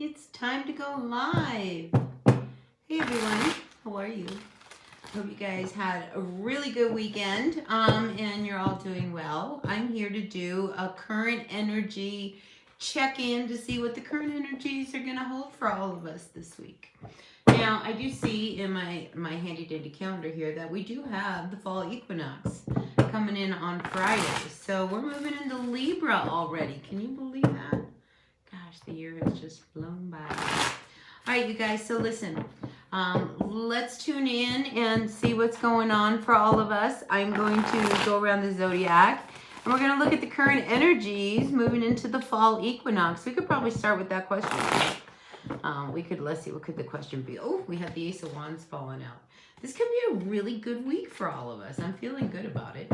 It's time to go live. Hey everyone, how are you? Hope you guys had a really good weekend and you're all doing well. I'm here to do a current energy check-in to see what the current energies are going to hold for all of us this week. Now, I do see in my handy dandy calendar here that we do have the fall equinox coming in on Friday. So we're moving into Libra already. Can you believe that? Gosh, the year has just flown by. All right, you guys, so listen. Let's tune in and see what's going on for all of us. I'm going to go around the zodiac and we're going to look at the current energies moving into the fall equinox. We could probably start with that question. Let's see, what could the question be? Oh, we have the Ace of Wands falling out. This could be a really good week for all of us. I'm feeling good about it.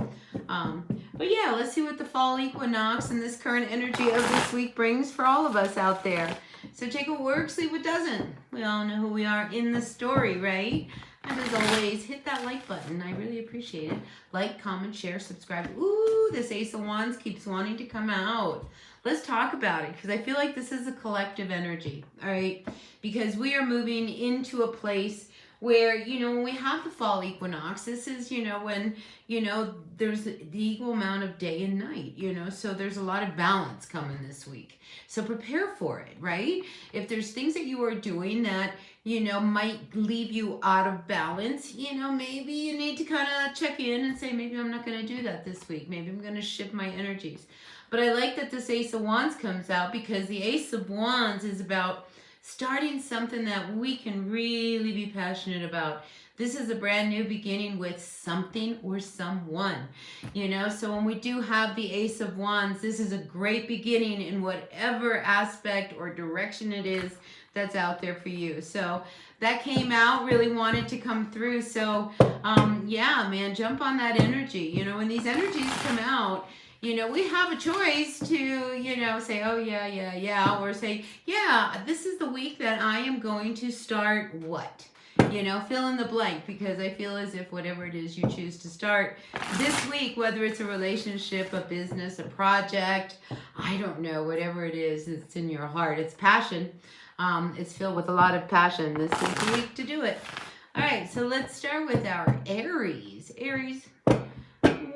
But yeah, let's see what the fall equinox and this current energy of this week brings for all of us out there. So take what works, leave what doesn't. We all know who we are in the story, right? And as always, hit that like button. I really appreciate it. Like, comment, share, subscribe. Ooh, this Ace of Wands keeps wanting to come out. Let's talk about it because I feel like this is a collective energy, all right? Because we are moving into a place where, when we have the fall equinox, this is, when, there's the equal amount of day and night, so there's a lot of balance coming this week. So prepare for it, right? If there's things that you are doing that, might leave you out of balance, maybe you need to kind of check in and say, maybe I'm not going to do that this week. Maybe I'm going to shift my energies. But I like that this Ace of Wands comes out because the Ace of Wands is about starting something that we can really be passionate about. This is a brand new beginning with something or someone, so when we do have the Ace of Wands, this is a great beginning in whatever aspect or direction it is that's out there for you. So that came out, really wanted to come through. So yeah, man, jump on that energy. When these energies come out, we have a choice to, say, oh, yeah, or say, yeah, this is the week that I am going to start what? Fill in the blank, because I feel as if whatever it is you choose to start this week, whether it's a relationship, a business, a project, I don't know, whatever it is, it's in your heart. It's passion. It's filled with a lot of passion. This is the week to do it. All right, so let's start with our Aries. Aries.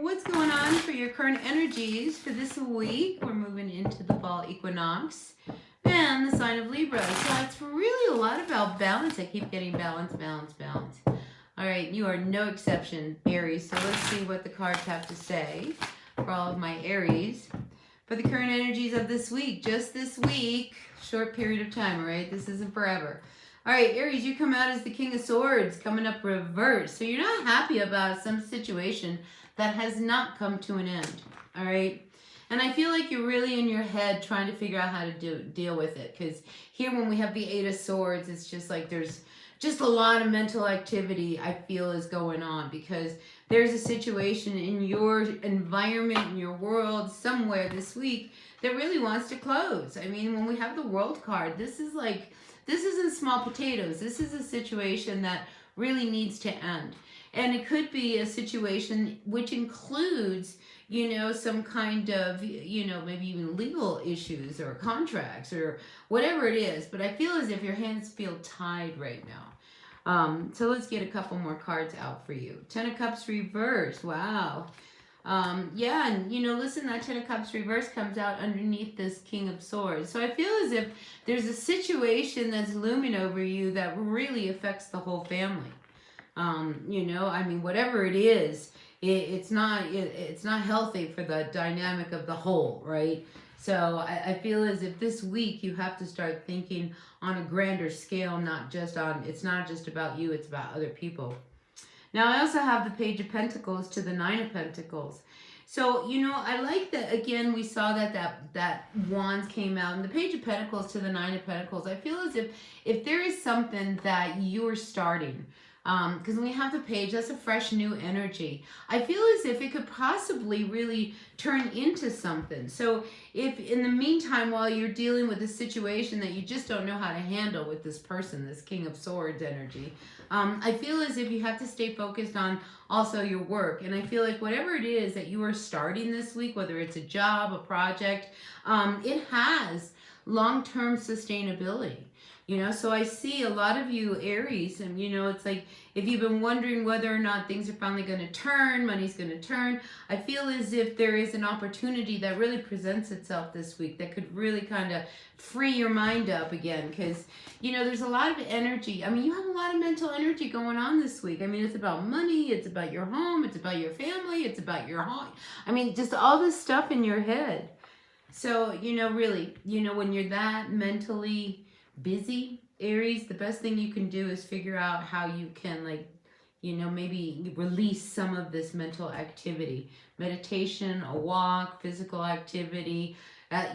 What's going on for your current energies for this week? We're moving into the fall equinox and the sign of Libra. So it's really a lot about balance. I keep getting balance, balance, balance. All right, you are no exception, Aries. So let's see what the cards have to say for all of my Aries. For the current energies of this week, just this week, short period of time, all right? This isn't forever. All right, Aries, you come out as the King of Swords, coming up reverse. So you're not happy about some situation that has not come to an end, all right? And I feel like you're really in your head trying to figure out how to deal with it, because here when we have the Eight of Swords, it's just like there's just a lot of mental activity I feel is going on, because there's a situation in your environment, in your world, somewhere this week that really wants to close. I mean, when we have the World card, this isn't small potatoes. This is a situation that really needs to end. And it could be a situation which includes, some kind of, maybe even legal issues or contracts or whatever it is. But I feel as if your hands feel tied right now. So let's get a couple more cards out for you. Ten of Cups reverse. Wow. Yeah, and listen, that Ten of Cups reverse comes out underneath this King of Swords. So I feel as if there's a situation that's looming over you that really affects the whole family. Whatever it is, it's not healthy for the dynamic of the whole, right? So I feel as if this week you have to start thinking on a grander scale, it's not just about you, it's about other people. Now I also have the Page of Pentacles to the Nine of Pentacles. So, I like that, again, we saw that Wands came out, and the Page of Pentacles to the Nine of Pentacles. I feel as if there is something that you're starting, because when we have the page, that's a fresh new energy. I feel as if it could possibly really turn into something. So if in the meantime, while you're dealing with a situation that you just don't know how to handle with this person, this King of Swords energy, I feel as if you have to stay focused on also your work. And I feel like whatever it is that you are starting this week, whether it's a job, a project, it has long-term sustainability. You know, so I see a lot of you Aries, and you know, it's like if you've been wondering whether or not things are finally going to turn, money's going to turn, I feel as if there is an opportunity that really presents itself this week that could really kind of free your mind up again, because you know, there's a lot of energy. I mean, you have a lot of mental energy going on this week. I mean, it's about money, it's about your home, it's about your family, it's about your home. I mean, just all this stuff in your head. So, you know, really, you know, when you're that mentally busy, Aries, the best thing you can do is figure out how you can, like, you know, maybe release some of this mental activity. Meditation, a walk, physical activity.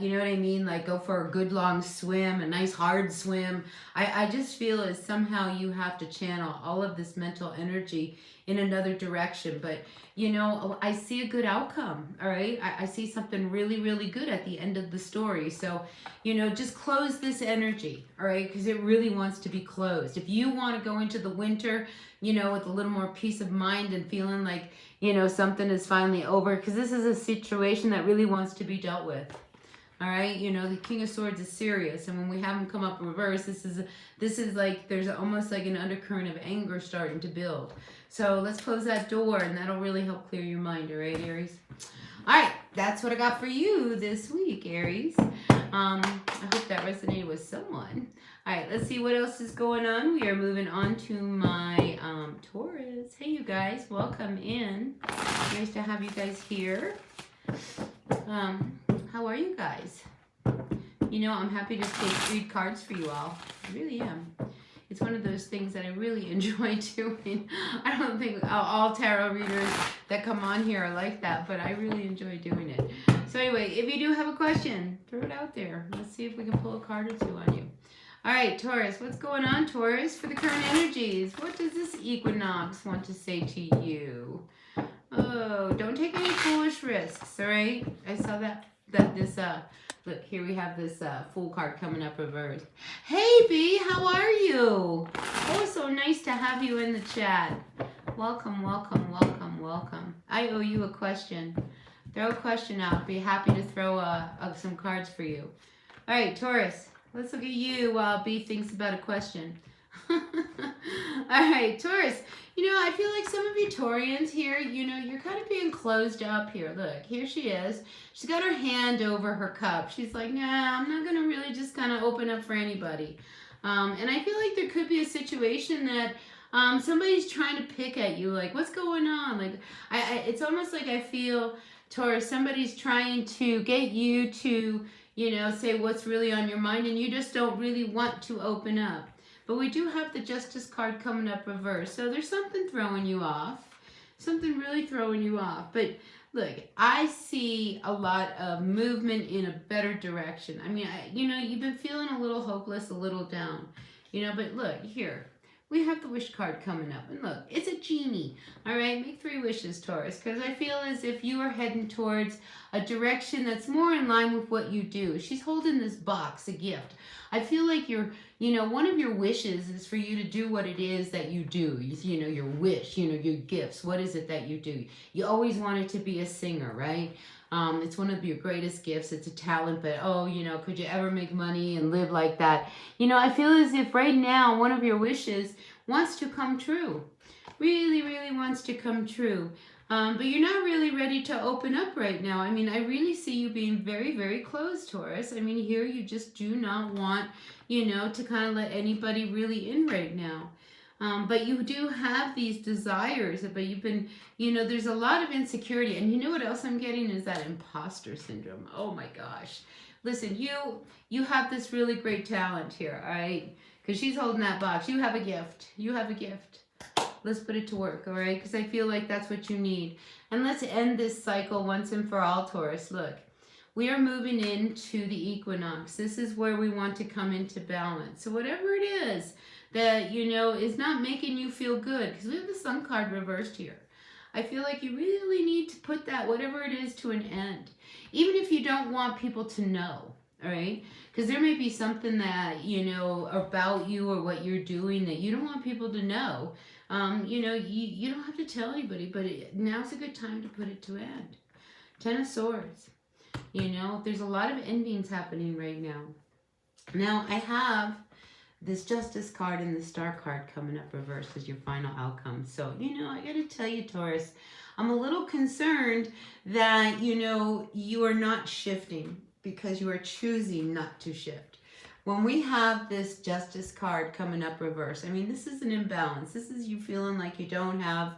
You know what I mean? Like go for a good long swim, a nice hard swim. I just feel as somehow you have to channel all of this mental energy in another direction. But, you know, I see a good outcome, all right? I see something really, really good at the end of the story. So, you know, just close this energy, all right? Because it really wants to be closed. If you want to go into the winter, you know, with a little more peace of mind and feeling like, you know, something is finally over, because this is a situation that really wants to be dealt with. All right, you know, the King of Swords is serious, and when we have him come up reverse, this is like there's almost like an undercurrent of anger starting to build. So let's close that door, and that'll really help clear your mind. All right, Aries. All right, that's what I got for you this week, Aries. I hope that resonated with someone. All right, let's see what else is going on. We are moving on to my Taurus. Hey, you guys, welcome in. Nice to have you guys here. How are you guys? You know, I'm happy to read cards for you all. I really am. It's one of those things that I really enjoy doing. I don't think all tarot readers that come on here are like that, but I really enjoy doing it. So anyway, if you do have a question, throw it out there. Let's see if we can pull a card or two on you. All right, Taurus, what's going on, Taurus, for the current energies? What does this equinox want to say to you? Oh, don't take any foolish risks, all right? I saw that this, look, here we have this Fool card coming up reversed. Hey, B, how are you? Oh, so nice to have you in the chat. Welcome, welcome, welcome, welcome. I owe you a question. Throw a question out. Be happy to throw some cards for you. All right, Taurus, let's look at you while B thinks about a question. All right, Taurus. You know, I feel like some of you Taurians here, you know, you're kind of being closed up here. Look, here she is. She's got her hand over her cup. She's like, nah, I'm not going to really just kind of open up for anybody. And I feel like there could be a situation that somebody's trying to pick at you. Like, what's going on? Like, it's almost like I feel, Taurus, somebody's trying to get you to, you know, say what's really on your mind, and you just don't really want to open up. But we do have the Justice card coming up reverse. So there's something throwing you off. Something really throwing you off. But look, I see a lot of movement in a better direction. I mean, you know, you've been feeling a little hopeless, a little down. You know, but look, here. We have the wish card coming up. And look, it's a genie. All right, make 3 wishes, Taurus. Because I feel as if you are heading towards a direction that's more in line with what you do. She's holding this box, a gift. I feel like you're, you know, one of your wishes is for you to do what it is that you do. You know, your wish, you know, your gifts. What is it that you do? You always wanted to be a singer, right? It's one of your greatest gifts. It's a talent, but oh, you know, could you ever make money and live like that? You know, I feel as if right now one of your wishes wants to come true. Really, really wants to come true. But you're not really ready to open up right now. I mean, I really see you being very, very closed, Taurus. I mean, here you just do not want, you know, to kind of let anybody really in right now. But you do have these desires, but you've been, you know, there's a lot of insecurity. And you know what else I'm getting is that imposter syndrome. Oh my gosh. Listen, you have this really great talent here, all right? Because she's holding that box. You have a gift. You have a gift. Let's put it to work, all right? Because I feel like that's what you need. And let's end this cycle once and for all, Taurus. Look, we are moving into the equinox. This is where we want to come into balance. So whatever it is that, you know, is not making you feel good, because we have the Sun card reversed here. I feel like you really need to put that, whatever it is, to an end. Even if you don't want people to know, all right? Because there may be something that, you know, about you or what you're doing that you don't want people to know. You know, you don't have to tell anybody, but now's a good time to put it to end. 10 of Swords. You know, there's a lot of endings happening right now. Now, I have this Justice card and the Star card coming up reversed as your final outcome. So, I got to tell you, Taurus, I'm a little concerned that, you are not shifting because you are choosing not to shift. When we have this Justice card coming up reverse, I mean, this is an imbalance. This is you feeling like you don't have,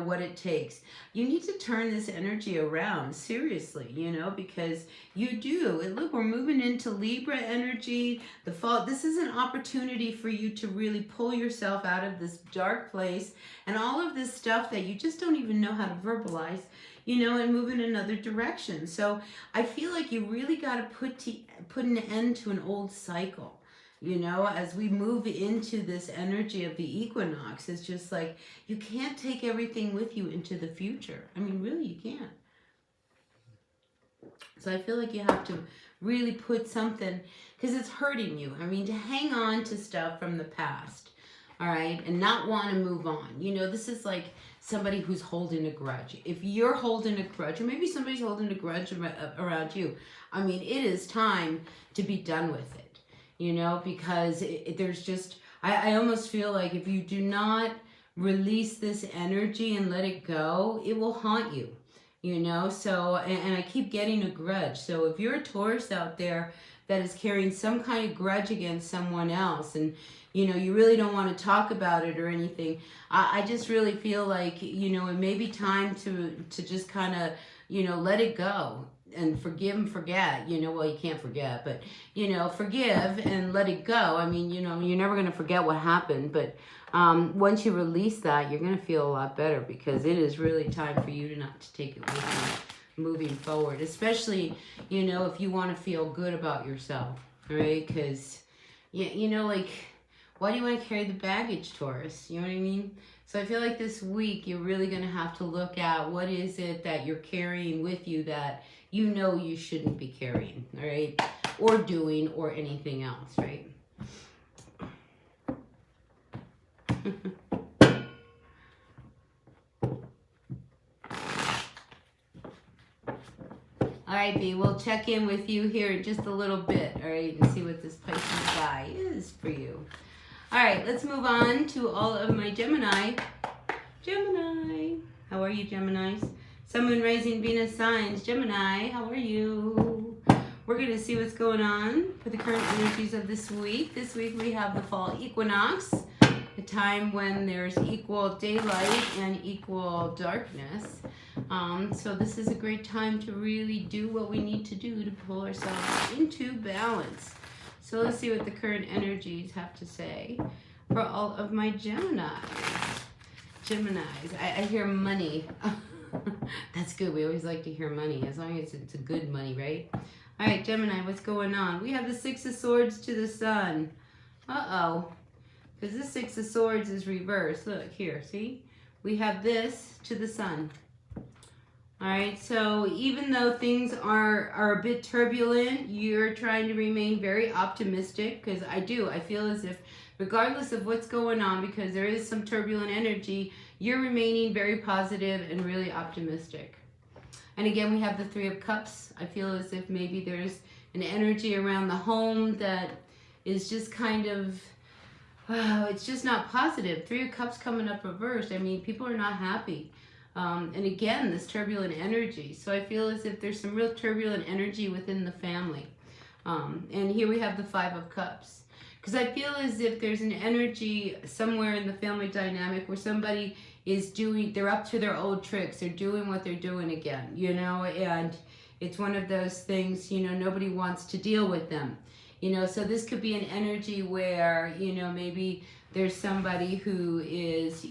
what it takes. You need to turn this energy around, seriously, because you do. And look, we're moving into Libra energy, the fall. This is an opportunity for you to really pull yourself out of this dark place and all of this stuff that you just don't even know how to verbalize, and move in another direction. So I feel like you really got to put an end to an old cycle. As we move into this energy of the equinox, it's just like you can't take everything with you into the future. I mean, really, you can't. So I feel like you have to really put something, because it's hurting you. I mean, to hang on to stuff from the past, all right, and not want to move on. This is like somebody who's holding a grudge. If you're holding a grudge, or maybe somebody's holding a grudge around you, I mean, it is time to be done with it, because there's just, I almost feel like if you do not release this energy and let it go, it will haunt you. So, and I keep getting a grudge. So if you're a Taurus out there that is carrying some kind of grudge against someone else, and you really don't want to talk about it or anything, I just really feel like, it may be time to just kind of, let it go and forgive and forget. Well, you can't forget, but, forgive and let it go. I mean, you're never going to forget what happened, but once you release that, you're going to feel a lot better, because it is really time for you to not to take it with you moving forward, especially, if you want to feel good about yourself, right? Because, like, why do you want to carry the baggage, Taurus? You know what I mean? So I feel like this week you're really going to have to look at what is it that you're carrying with you that you shouldn't be carrying, all right? Or doing, or anything else, right? All right, B, we'll check in with you here in just a little bit, all right, and see what this Pisces guy is for you. All right, let's move on to all of my Gemini. Gemini, how are you, Geminis? Sun, Moon, Rising, Venus signs. Gemini, how are you? We're going to see what's going on for the current energies of this week. This week we have the fall equinox, a time when there's equal daylight and equal darkness. So this is a great time to really do what we need to do to pull ourselves into balance. So let's see what the current energies have to say for all of my Geminis. I hear money. That's good. We always like to hear money, as long as it's a good money, right? All right, Gemini, what's going on? We have the Six of Swords to the Sun. Uh-oh. Because this Six of Swords is reversed. Look here, see? We have this to the Sun. All right, so even though things are a bit turbulent, you're trying to remain very optimistic, because I feel as if regardless of what's going on, because there is some turbulent energy, you're remaining very positive and really optimistic. And again, we have the Three of Cups. I feel as if maybe there's an energy around the home that is just kind of, it's just not positive. Three of Cups coming up reversed. I mean, people are not happy. And again, this turbulent energy. So I feel as if there's some real turbulent energy within the family. And here we have the Five of Cups. Because I feel as if there's an energy somewhere in the family dynamic where somebody is they're up to their old tricks. They're doing what they're doing again, and it's one of those things, nobody wants to deal with them. So this could be an energy where, maybe there's somebody who is,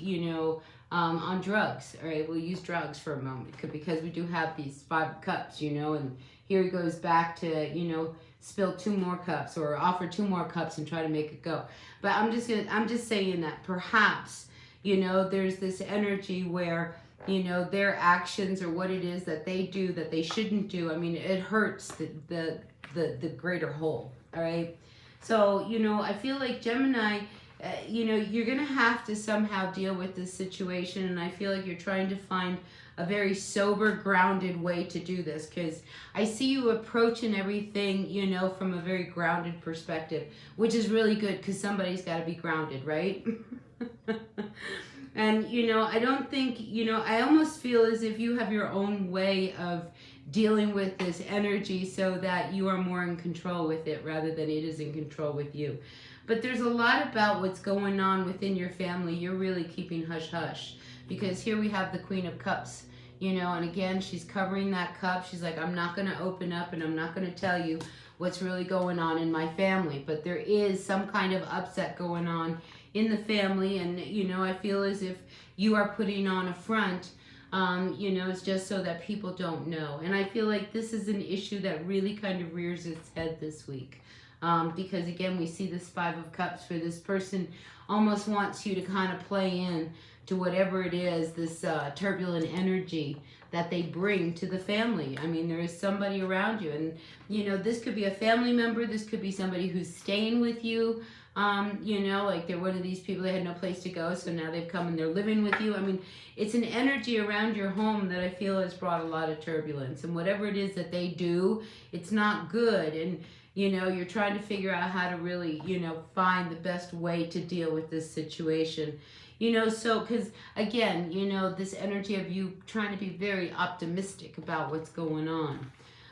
on drugs. All right, we'll use drugs for a moment because we do have these Five of Cups, and here he goes back to, spill 2 more cups or offer 2 more cups and try to make it go. But I'm just saying that perhaps, there's this energy where, their actions or what it is that they do that they shouldn't do. I mean, it hurts the greater whole. All right. So, I feel like Gemini, you're going to have to somehow deal with this situation. And I feel like you're trying to find a very sober, grounded way to do this, because I see you approaching everything, you know, from a very grounded perspective, which is really good because somebody's got to be grounded, right? And, you know, I don't think, you know, I almost feel as if you have your own way of dealing with this energy so that you are more in control with it rather than it is in control with you. But there's a lot about what's going on within your family you're really keeping hush hush, because here we have the Queen of Cups, you know, and again, she's covering that cup. She's like, I'm not going to open up and I'm not going to tell you what's really going on in my family, but there is some kind of upset going on in the family, and, you know, I feel as if you are putting on a front. You know, it's just so that people don't know. And I feel like this is an issue that really kind of rears its head this week. Because again, we see this Five of Cups where this person almost wants you to kind of play in to whatever it is, this turbulent energy that they bring to the family. I mean, there is somebody around you, and, you know, this could be a family member, this could be somebody who's staying with you. You know, like they're one of these people that had no place to go, so now they've come and they're living with you. I mean, it's an energy around your home that I feel has brought a lot of turbulence, and whatever it is that they do, it's not good. And, you know, you're trying to figure out how to really, you know, find the best way to deal with this situation. You know, so, because again, you know, this energy of you trying to be very optimistic about what's going on.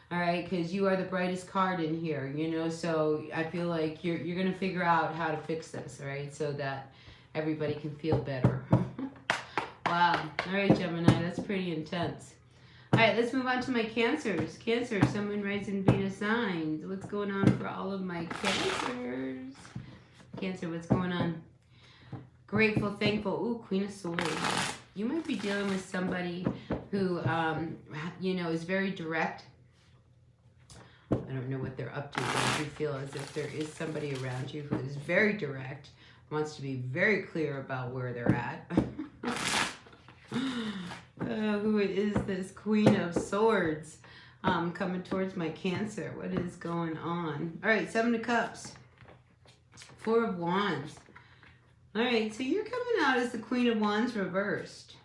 All right, because you are the brightest card in here, you know, so I feel like you're going to figure out how to fix this, all right, so that everybody can feel better. Wow. All right, Gemini, that's pretty intense. All right, let's move on to my Cancers. Cancer, Sun, Moon, Rising, Venus signs. What's going on for all of my Cancers? Cancer, what's going on? Grateful, thankful. Ooh, Queen of Swords. You might be dealing with somebody who, you know, is very direct. I don't know what they're up to, but I do feel as if there is somebody around you who is very direct, wants to be very clear about where they're at. Who is this Queen of Swords coming towards my Cancer? What is going on? All right, Seven of Cups. Four of Wands. All right, so you're coming out as the Queen of Wands reversed.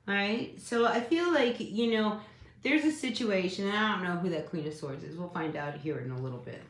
All right, so I feel like, you know, there's a situation, and I don't know who that Queen of Swords is. We'll find out here in a little bit,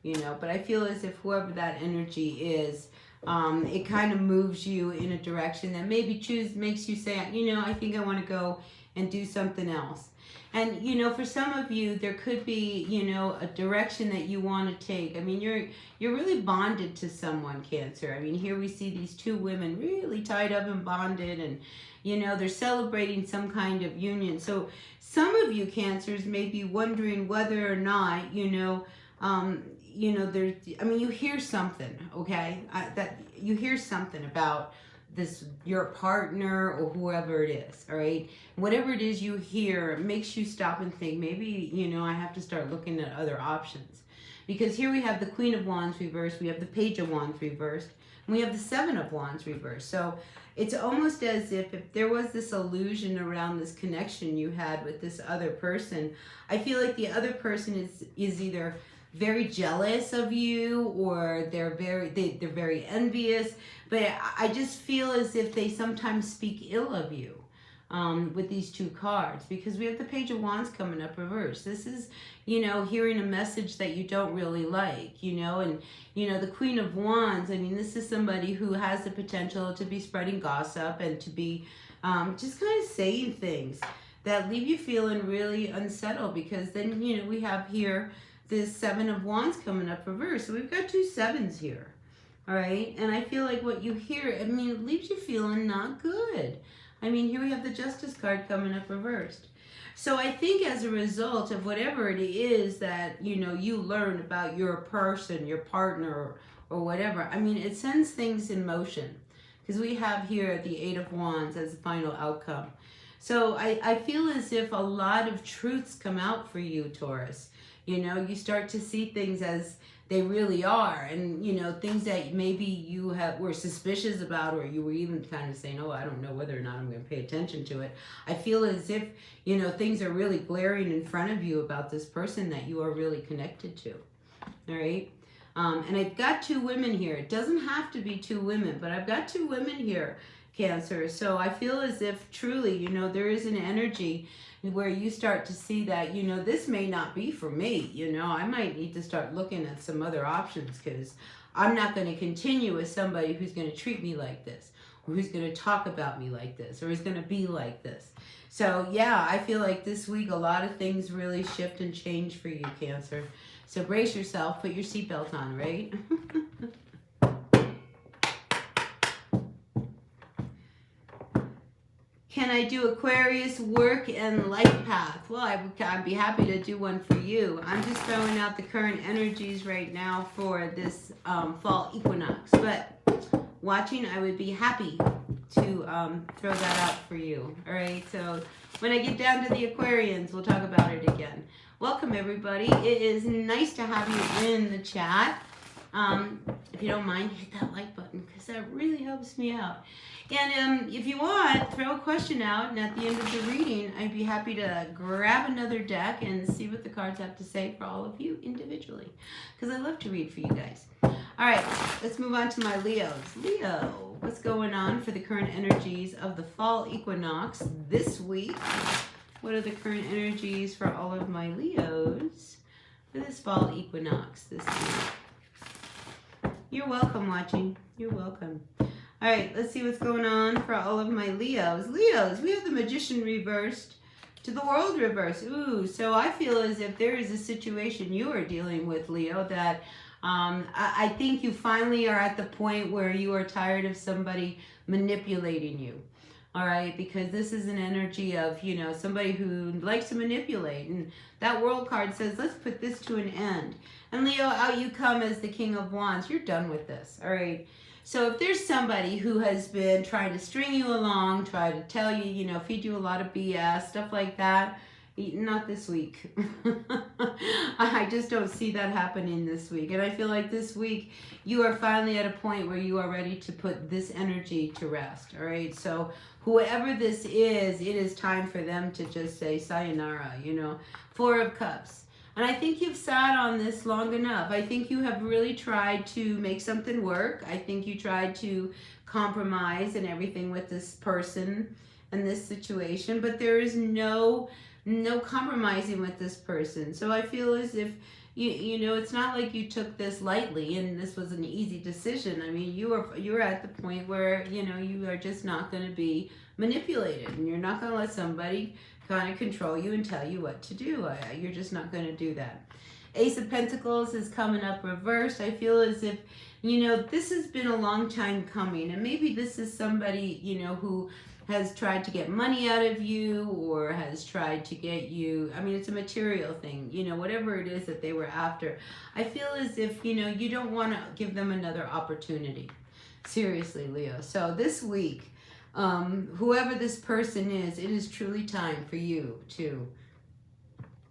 you know. But I feel as if whoever that energy is, it kind of moves you in a direction that maybe makes you say, you know, I think I want to go and do something else. And, you know, for some of you, there could be, you know, a direction that you want to take. I mean, you're really bonded to someone, Cancer. I mean, here we see these two women really tied up and bonded, and, you know, they're celebrating some kind of union. So some of you Cancers may be wondering whether or not, you know, there's, I mean, you hear something, okay? That you hear something about this, your partner or whoever it is, all right? Whatever it is you hear makes you stop and think, maybe, you know, I have to start looking at other options. Because here we have the Queen of Wands reversed, we have the Page of Wands reversed, and we have the Seven of Wands reversed. So it's almost as if there was this illusion around this connection you had with this other person, I feel like the other person is either very jealous of you, or they're very envious. But I just feel as if they sometimes speak ill of you with these two cards, because we have the Page of Wands coming up reversed. This is, you know, hearing a message that you don't really like, you know. And, you know, the Queen of Wands, I mean, this is somebody who has the potential to be spreading gossip and to be just kind of saying things that leave you feeling really unsettled, because then, you know, we have here this Seven of Wands coming up reversed. So we've got two sevens here. All right. And I feel like what you hear, I mean, it leaves you feeling not good. I mean, here we have the Justice card coming up reversed. So I think as a result of whatever it is that, you know, you learn about your person, your partner, or whatever, I mean, it sends things in motion, because we have here the Eight of Wands as the final outcome. So I feel as if a lot of truths come out for you, Taurus. You know, you start to see things as they really are, and, you know, things that maybe you were suspicious about, or you were even kind of saying, oh, I don't know whether or not I'm going to pay attention to it. I feel as if, you know, things are really glaring in front of you about this person that you are really connected to. All right. And I've got two women here. It doesn't have to be two women, but I've got two women here. Cancer. So I feel as if truly, you know, there is an energy where you start to see that, you know, this may not be for me. You know, I might need to start looking at some other options, because I'm not going to continue with somebody who's going to treat me like this, or who's going to talk about me like this, or who's going to be like this. So yeah, I feel like this week a lot of things really shift and change for you, Cancer. So brace yourself, put your seatbelt on, right? Can I do Aquarius work and life path? Well, I'd be happy to do one for you. I'm just throwing out the current energies right now for this fall equinox. But watching, I would be happy to throw that out for you. All right, so when I get down to the Aquarians, we'll talk about it again. Welcome, everybody. It is nice to have you in the chat. If you don't mind, hit that like button, because that really helps me out. And if you want, throw a question out, and at the end of the reading, I'd be happy to grab another deck and see what the cards have to say for all of you individually, because I love to read for you guys. All right, let's move on to my Leos. Leo, what's going on for the current energies of the fall equinox this week? What are the current energies for all of my Leos for this fall equinox this week? You're welcome, watching. You're welcome. All right, let's see what's going on for all of my Leos. Leos, we have the Magician reversed to the World reversed. Ooh, so I feel as if there is a situation you are dealing with, Leo, that I think you finally are at the point where you are tired of somebody manipulating you. All right, because this is an energy of, you know, somebody who likes to manipulate. And that World card says, let's put this to an end. And Leo, out you come as the King of Wands. You're done with this, all right? So if there's somebody who has been trying to string you along, try to tell you, you know, feed you a lot of BS, stuff like that, not this week. I just don't see that happening this week. And I feel like this week you are finally at a point where you are ready to put this energy to rest, all right? So whoever this is, it is time for them to just say sayonara, you know. Four of Cups. And I think you've sat on this long enough. I think you have really tried to make something work. I think you tried to compromise and everything with this person and this situation, but there is no compromising with this person. So I feel as if you know, it's not like you took this lightly and this was an easy decision. I mean, you are at the point where, you know, you are just not going to be manipulated, and you're not going to let somebody kind of control you and tell you what to do. You're just not going to do that. Ace of Pentacles is coming up reversed. I feel as if, you know, this has been a long time coming, and maybe this is somebody, you know, who has tried to get money out of you, or has tried to get you, I mean, it's a material thing, you know, whatever it is that they were after. I feel as if, you know, you don't want to give them another opportunity. Seriously, Leo. So this week, whoever this person is, it is truly time for you to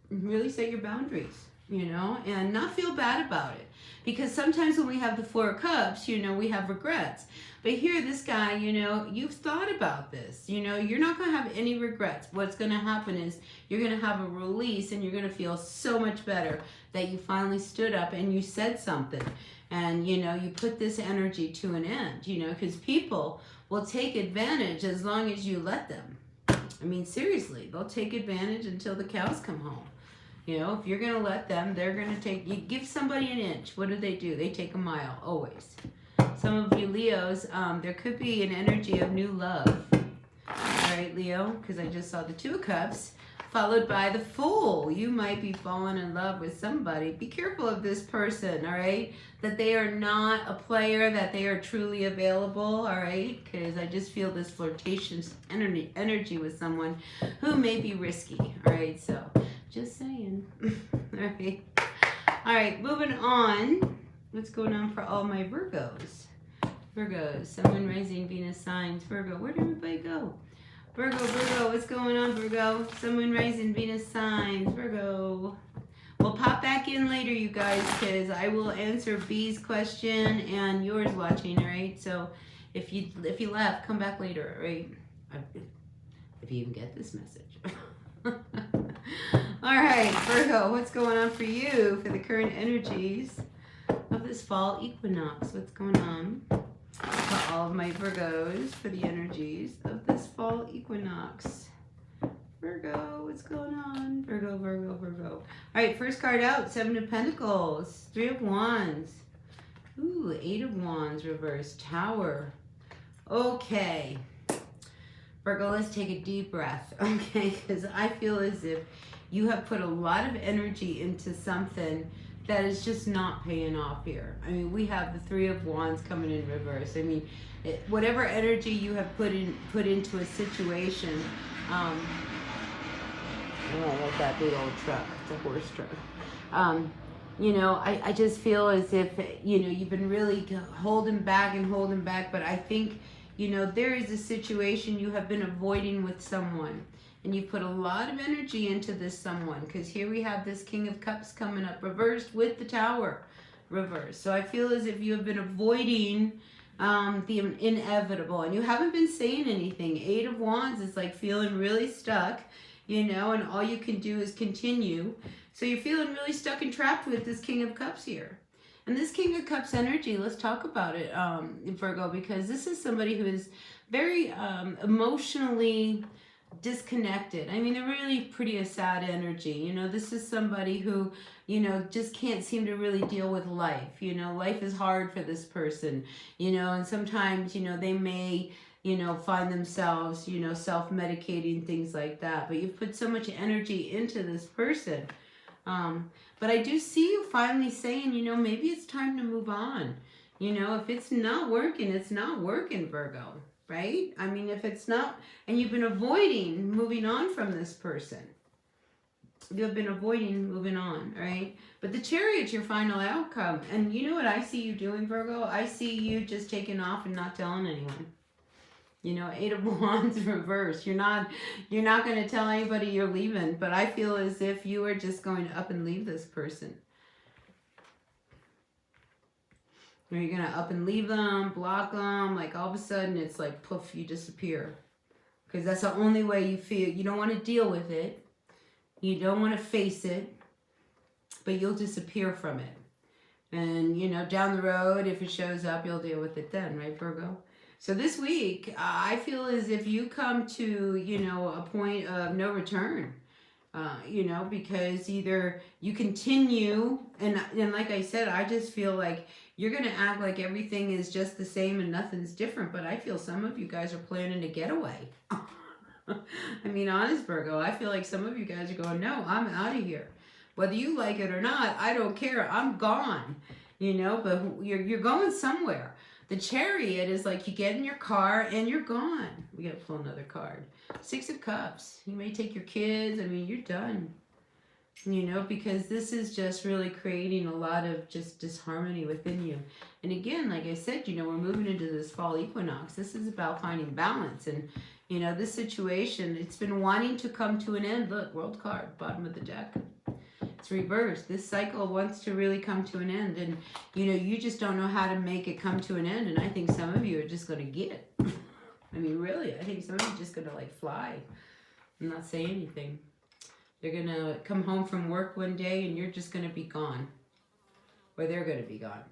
really set your boundaries, you know, and not feel bad about it. Because sometimes when we have the Four of Cups, you know, we have regrets. But here, this guy, you know, you've thought about this. You know, you're not going to have any regrets. What's going to happen is you're going to have a release, and you're going to feel so much better that you finally stood up and you said something. And, you know, you put this energy to an end, you know, because people will take advantage as long as you let them. I mean, seriously, they'll take advantage until the cows come home. You know, if you're going to let them, they're going to take, you give somebody an inch, what do? They take a mile, always. Some of you Leos, there could be an energy of new love. All right, Leo, because I just saw the Two of Cups, followed by the Fool. You might be falling in love with somebody. Be careful of this person, all right? That they are not a player, that they are truly available, all right? Because I just feel this flirtatious energy with someone who may be risky, all right? So, just saying. All right, moving on. What's going on for all my Virgos? Virgos, Sun, Moon, Rising, Venus signs. Virgo, where did everybody go? Virgo, what's going on, Virgo? Sun, Moon, Rising, Venus signs. Virgo. We'll pop back in later, you guys, because I will answer B's question and yours watching, all right? So if you left, come back later, all right? If you even get this message. All right, Virgo, what's going on for you for the current energies of this fall equinox? What's going on? For all of my Virgos, for the energies of this fall equinox. Virgo, what's going on? Virgo, Virgo, Virgo. All right, first card out, Seven of Pentacles, Three of Wands. Ooh, Eight of Wands, reverse, Tower. Okay. Virgo, let's take a deep breath, okay? Because I feel as if you have put a lot of energy into something that is just not paying off here. I mean, we have the Three of Wands coming in reverse. I mean, whatever energy you have put into a situation, I don't like that big old truck. It's a horse truck. You know, I just feel as if, you know, you've been really holding back, but I think, you know, there is a situation you have been avoiding with someone, and you put a lot of energy into this someone, because here we have this King of Cups coming up reversed with the Tower reversed. So I feel as if you have been avoiding the inevitable, and you haven't been saying anything. Eight of Wands is like feeling really stuck, you know, and all you can do is continue. So you're feeling really stuck and trapped with this King of Cups here. And this King of Cups energy, let's talk about it, Virgo, because this is somebody who is very emotionally disconnected. I mean, they're really pretty a sad energy. You know, this is somebody who, you know, just can't seem to really deal with life. You know, life is hard for this person, you know, and sometimes, you know, they may, you know, find themselves, you know, self-medicating, things like that. But you've put so much energy into this person. But I do see you finally saying, you know, maybe it's time to move on. You know, if it's not working, it's not working, Virgo, right? I mean, if it's not, and you've been avoiding moving on from this person. You have been avoiding moving on, right? But the Chariot's your final outcome. And you know what I see you doing, Virgo? I see you just taking off and not telling anyone. You know, Eight of Wands reverse. You're not going to tell anybody you're leaving, but I feel as if you are just going to up and leave this person. Or you're going to up and leave them, block them, like all of a sudden it's like poof, you disappear. Because that's the only way you feel. You don't want to deal with it. You don't want to face it, but you'll disappear from it. And, you know, down the road, if it shows up, you'll deal with it then, right, Virgo? So this week, I feel as if you come to, you know, a point of no return, you know, because either you continue, and like I said, I just feel like you're going to act like everything is just the same and nothing's different, but I feel some of you guys are planning a getaway. I mean, honest, Virgo, I feel like some of you guys are going, no, I'm out of here. Whether you like it or not, I don't care. I'm gone, you know, but you're going somewhere. The Chariot is like you get in your car and you're gone. We got to pull another card. Six of Cups. You may take your kids. I mean, you're done. You know, because this is just really creating a lot of just disharmony within you. And again, like I said, you know, we're moving into this fall equinox. This is about finding balance. And, you know, this situation, it's been wanting to come to an end. Look, World card, bottom of the deck. It's reversed. This cycle wants to really come to an end, and you know, you just don't know how to make it come to an end. And I think some of you are just going to get it. I mean, really, I think some of you are just going to like fly and not say anything. They're going to come home from work one day and you're just going to be gone, or they're going to be gone.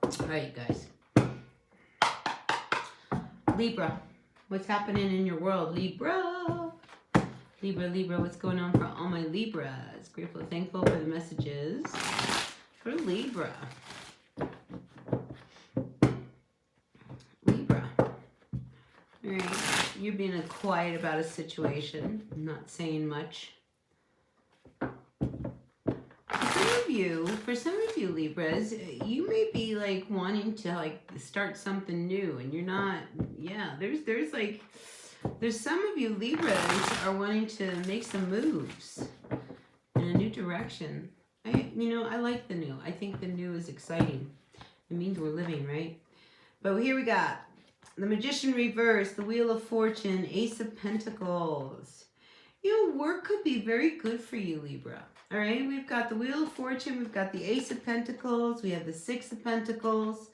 All right, you guys. Libra, what's happening in your world, Libra? Libra, what's going on for all my Libras? Grateful, thankful for the messages for Libra. Libra. All right, you're being quiet about a situation, not saying much. For some of you Libras, you may be like wanting to like start something new, and you're not. Yeah, there's some of you Libras are wanting to make some moves in a new direction. I like the new. I think the new is exciting. It means we're living, right? But here we got the Magician reverse, the Wheel of Fortune, Ace of Pentacles. You know, work could be very good for you, Libra. All right, we've got the Wheel of Fortune, we've got the Ace of Pentacles, we have the Six of Pentacles.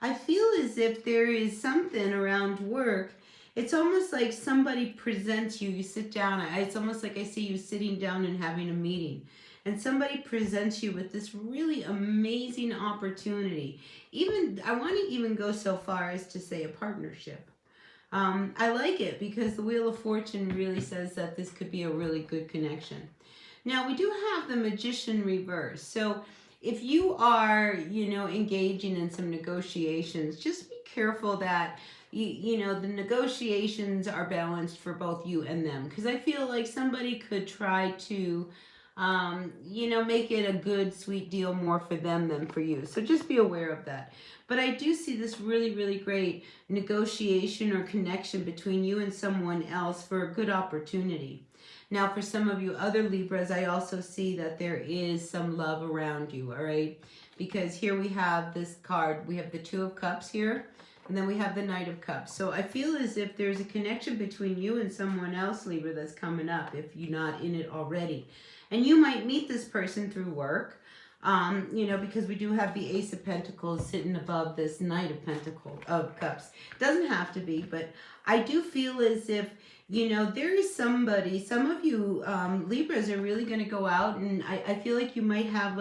I feel as if there is something around work. It's almost like somebody presents you, you sit down, it's almost like I see you sitting down and having a meeting. and somebody presents you with this really amazing opportunity. Even I want to even go so far as to say a partnership. I like it because the Wheel of Fortune really says that this could be a really good connection. Now, we do have the Magician reverse. So if you are, engaging in some negotiations, just be careful that, the negotiations are balanced for both you and them. Because I feel like somebody could try to, make it a good, sweet deal more for them than for you. So just be aware of that. But I do see this really, really great negotiation or connection between you and someone else for a good opportunity. Now, for some of you other Libras, I also see that there is some love around you, all right? Because here we have this card. We have the Two of Cups here, and then we have the Knight of Cups. So I feel as if there's a connection between you and someone else, Libra, that's coming up, if you're not in it already. And you might meet this person through work, because we do have the Ace of Pentacles sitting above this Knight of Cups. Doesn't have to be, but I do feel as if, there is somebody, some of you Libras are really going to go out, and I feel like you might have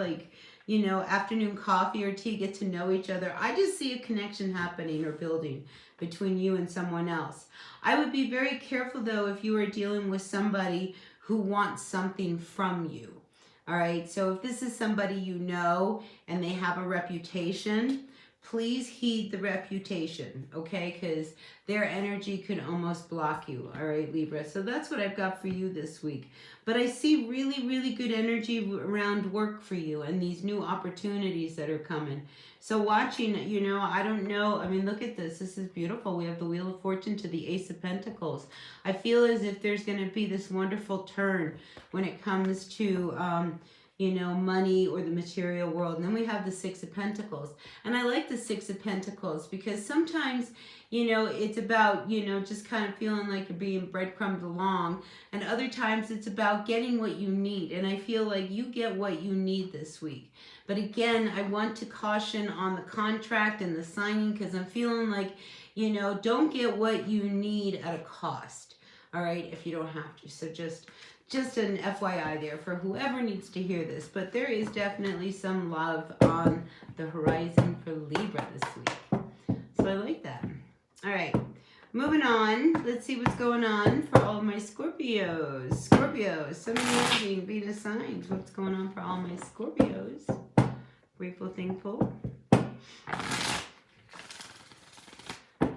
afternoon coffee or tea, get to know each other. I just see a connection happening or building between you and someone else. I would be very careful though if you are dealing with somebody who wants something from you. All right, so if this is somebody you know and they have a reputation, please heed the reputation, okay? Because their energy could almost block you, all right, Libra? So that's what I've got for you this week. But I see really, really good energy around work for you and these new opportunities that are coming. So watching, I don't know. I mean, look at this. This is beautiful. We have the Wheel of Fortune to the Ace of Pentacles. I feel as if there's going to be this wonderful turn when it comes to money or the material world. And then we have the Six of Pentacles. And I like the Six of Pentacles because sometimes, it's about, just kind of feeling like you're being breadcrumbed along. And other times it's about getting what you need. And I feel like you get what you need this week. But again, I want to caution on the contract and the signing because I'm feeling like, don't get what you need at a cost. All right, if you don't have to. So just an FYI there for whoever needs to hear this. But there is definitely some love on the horizon for Libra this week. So I like that. All right, moving on. Let's see what's going on for all my Scorpios. Scorpios, Sun, Moon, Venus signs. What's going on for all my Scorpios? Grateful, thankful.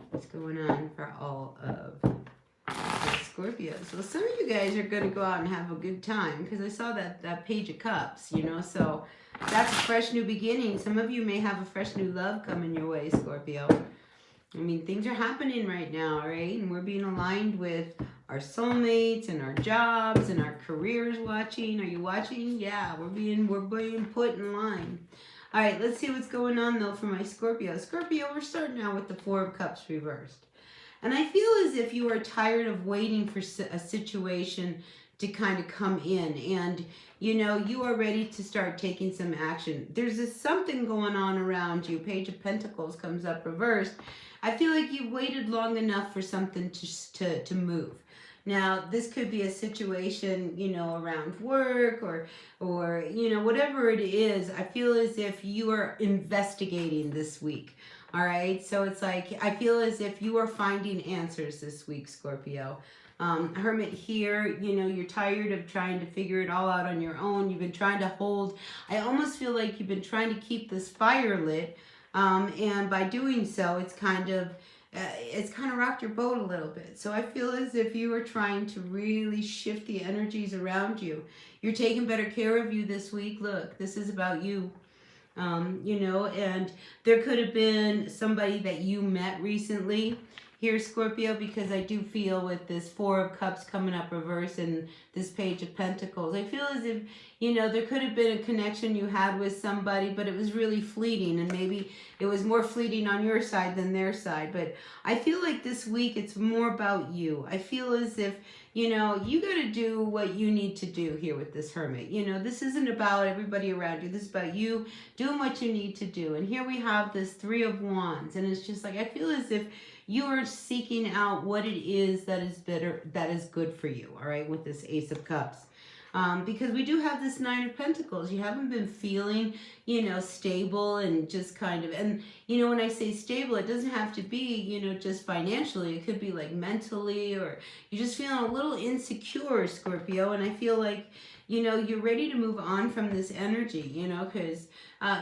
What's going on for all of Scorpios? Well, some of you guys are going to go out and have a good time because I saw that Page of Cups, so that's a fresh new beginning. Some of you may have a fresh new love coming your way, Scorpio. I mean, things are happening right now, right? And we're being aligned with our soulmates and our jobs and our careers. Watching, are you watching? Yeah, we're being put in line. All right, let's see what's going on though for my Scorpio. Scorpio, we're starting out with the Four of Cups reversed. And I feel as if you are tired of waiting for a situation to kind of come in and, you are ready to start taking some action. There's something going on around you. Page of Pentacles comes up reversed. I feel like you've waited long enough for something to move. Now, this could be a situation, around work or whatever it is. I feel as if you are investigating this week. All right, so it's like I feel as if you are finding answers this week, Scorpio. Hermit here, you're tired of trying to figure it all out on your own. You've been trying to hold, I almost feel like you've been trying to keep this fire lit. And by doing so, it's kind of rocked your boat a little bit. So I feel as if you are trying to really shift the energies around you. You're taking better care of you this week. Look, this is about you. And there could have been somebody that you met recently here, Scorpio, because I do feel with this Four of Cups coming up reverse and this Page of Pentacles, I feel as if, there could have been a connection you had with somebody, but it was really fleeting, and maybe it was more fleeting on your side than their side. But I feel like this week it's more about you. I feel as if, you got to do what you need to do here with this Hermit. This isn't about everybody around you. This is about you doing what you need to do. And here we have this Three of Wands, and it's just like I feel as if you are seeking out what it is that is better, that is good for you, all right, with this Ace of Cups. Because we do have this Nine of Pentacles. You haven't been feeling, stable and just kind of, and, when I say stable, it doesn't have to be, just financially. It could be like mentally, or you're just feeling a little insecure, Scorpio. And I feel like, you're ready to move on from this energy, because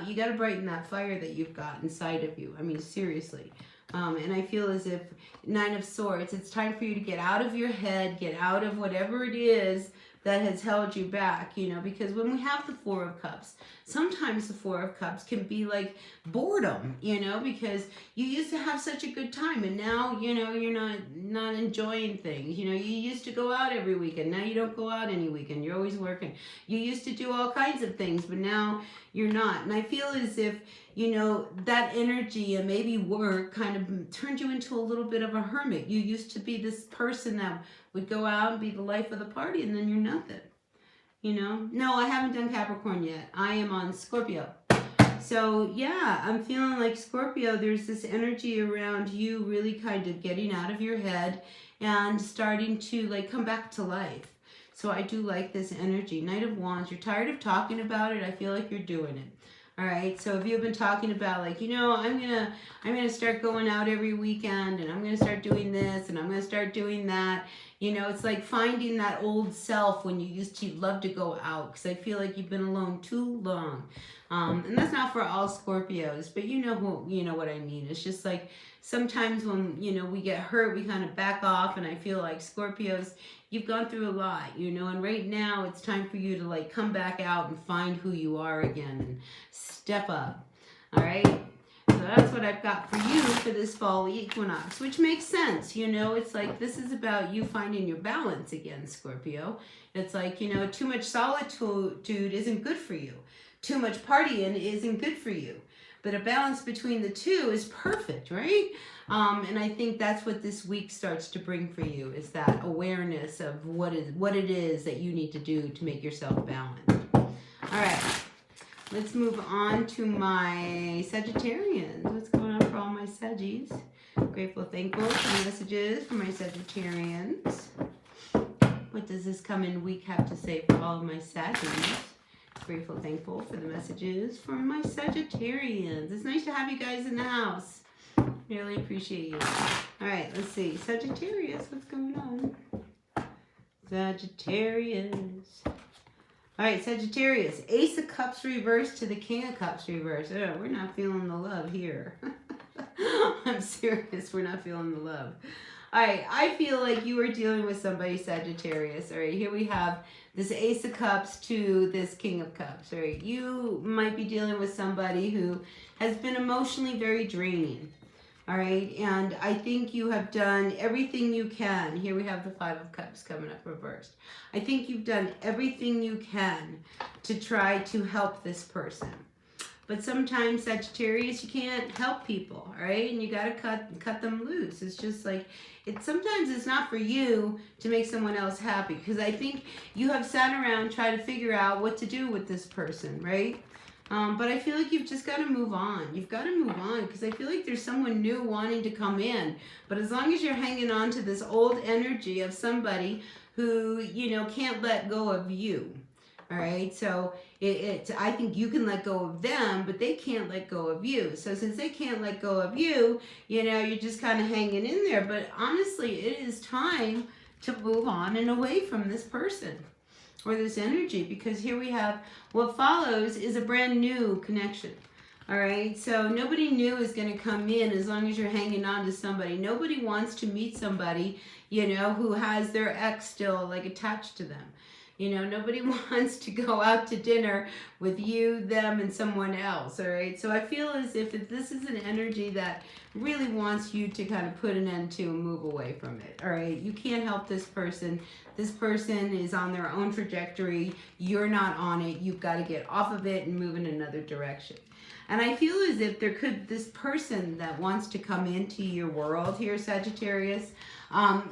you got to brighten that fire that you've got inside of you. I mean, seriously. And I feel as if Nine of Swords, it's time for you to get out of your head, get out of whatever it is that has held you back, because when we have the Four of Cups, sometimes the Four of Cups can be like boredom, because you used to have such a good time and now, you're not enjoying things. You used to go out every weekend. Now you don't go out any weekend. You're always working. You used to do all kinds of things, but now you're not. And I feel as if, that energy and maybe work kind of turned you into a little bit of a hermit. You used to be this person that would go out and be the life of the party, and then you're nothing. No, I haven't done Capricorn yet. I am on Scorpio. So yeah, I'm feeling like Scorpio, there's this energy around you really kind of getting out of your head and starting to like come back to life. So I do like this energy. Knight of Wands, you're tired of talking about it. I feel like you're doing it. All right, so if you've been talking about like, I'm gonna start going out every weekend, and I'm gonna start doing this, and I'm gonna start doing that. It's like finding that old self when you used to love to go out, because I feel like you've been alone too long. And that's not for all Scorpios, but you know what I mean. It's just like sometimes when, we get hurt, we kind of back off, and I feel like Scorpios, you've gone through a lot, and right now it's time for you to like come back out and find who you are again and step up. All right. So that's what I've got for you for this fall equinox, which makes sense. It's like this is about you finding your balance again, Scorpio. It's like, too much solitude isn't good for you. Too much partying isn't good for you. But a balance between the two is perfect, right? And I think that's what this week starts to bring for you, is that awareness of what it is that you need to do to make yourself balanced. All right. Let's move on to my Sagittarians. What's going on for all my Saggies? Grateful, thankful for the messages for my Sagittarians. What does this coming week have to say for all of my Saggies? Grateful, thankful for the messages for my Sagittarians. It's nice to have you guys in the house. Really appreciate you. All right, let's see. Sagittarius, what's going on? Sagittarius. All right, Sagittarius, Ace of Cups reversed to the King of Cups reversed. Oh, we're not feeling the love here. I'm serious, we're not feeling the love. All right, I feel like you are dealing with somebody, Sagittarius. All right, here we have this Ace of Cups to this King of Cups. All right, you might be dealing with somebody who has been emotionally very draining. All right, and I think you have done everything you can. Here we have the Five of Cups coming up reversed. I think you've done everything you can to try to help this person. But sometimes, Sagittarius, you can't help people, all right? And you got to cut them loose. It's just like, sometimes it's not for you to make someone else happy, because I think you have sat around trying to figure out what to do with this person, right? But I feel like you've just got to move on. You've got to move on, because I feel like there's someone new wanting to come in. But as long as you're hanging on to this old energy of somebody who, can't let go of you. All right, so I think you can let go of them, but they can't let go of you. So since they can't let go of you, you're just kind of hanging in there. But honestly, it is time to move on and away from this person or this energy, because here we have what follows is a brand new connection. All right, so nobody new is going to come in as long as you're hanging on to somebody. Nobody wants to meet somebody, who has their ex still like attached to them. Nobody wants to go out to dinner with you, them, and someone else, all right? So I feel as if this is an energy that really wants you to kind of put an end to and move away from it, all right? You can't help this person. This person is on their own trajectory. You're not on it. You've got to get off of it and move in another direction. And I feel as if this person that wants to come into your world here, Sagittarius,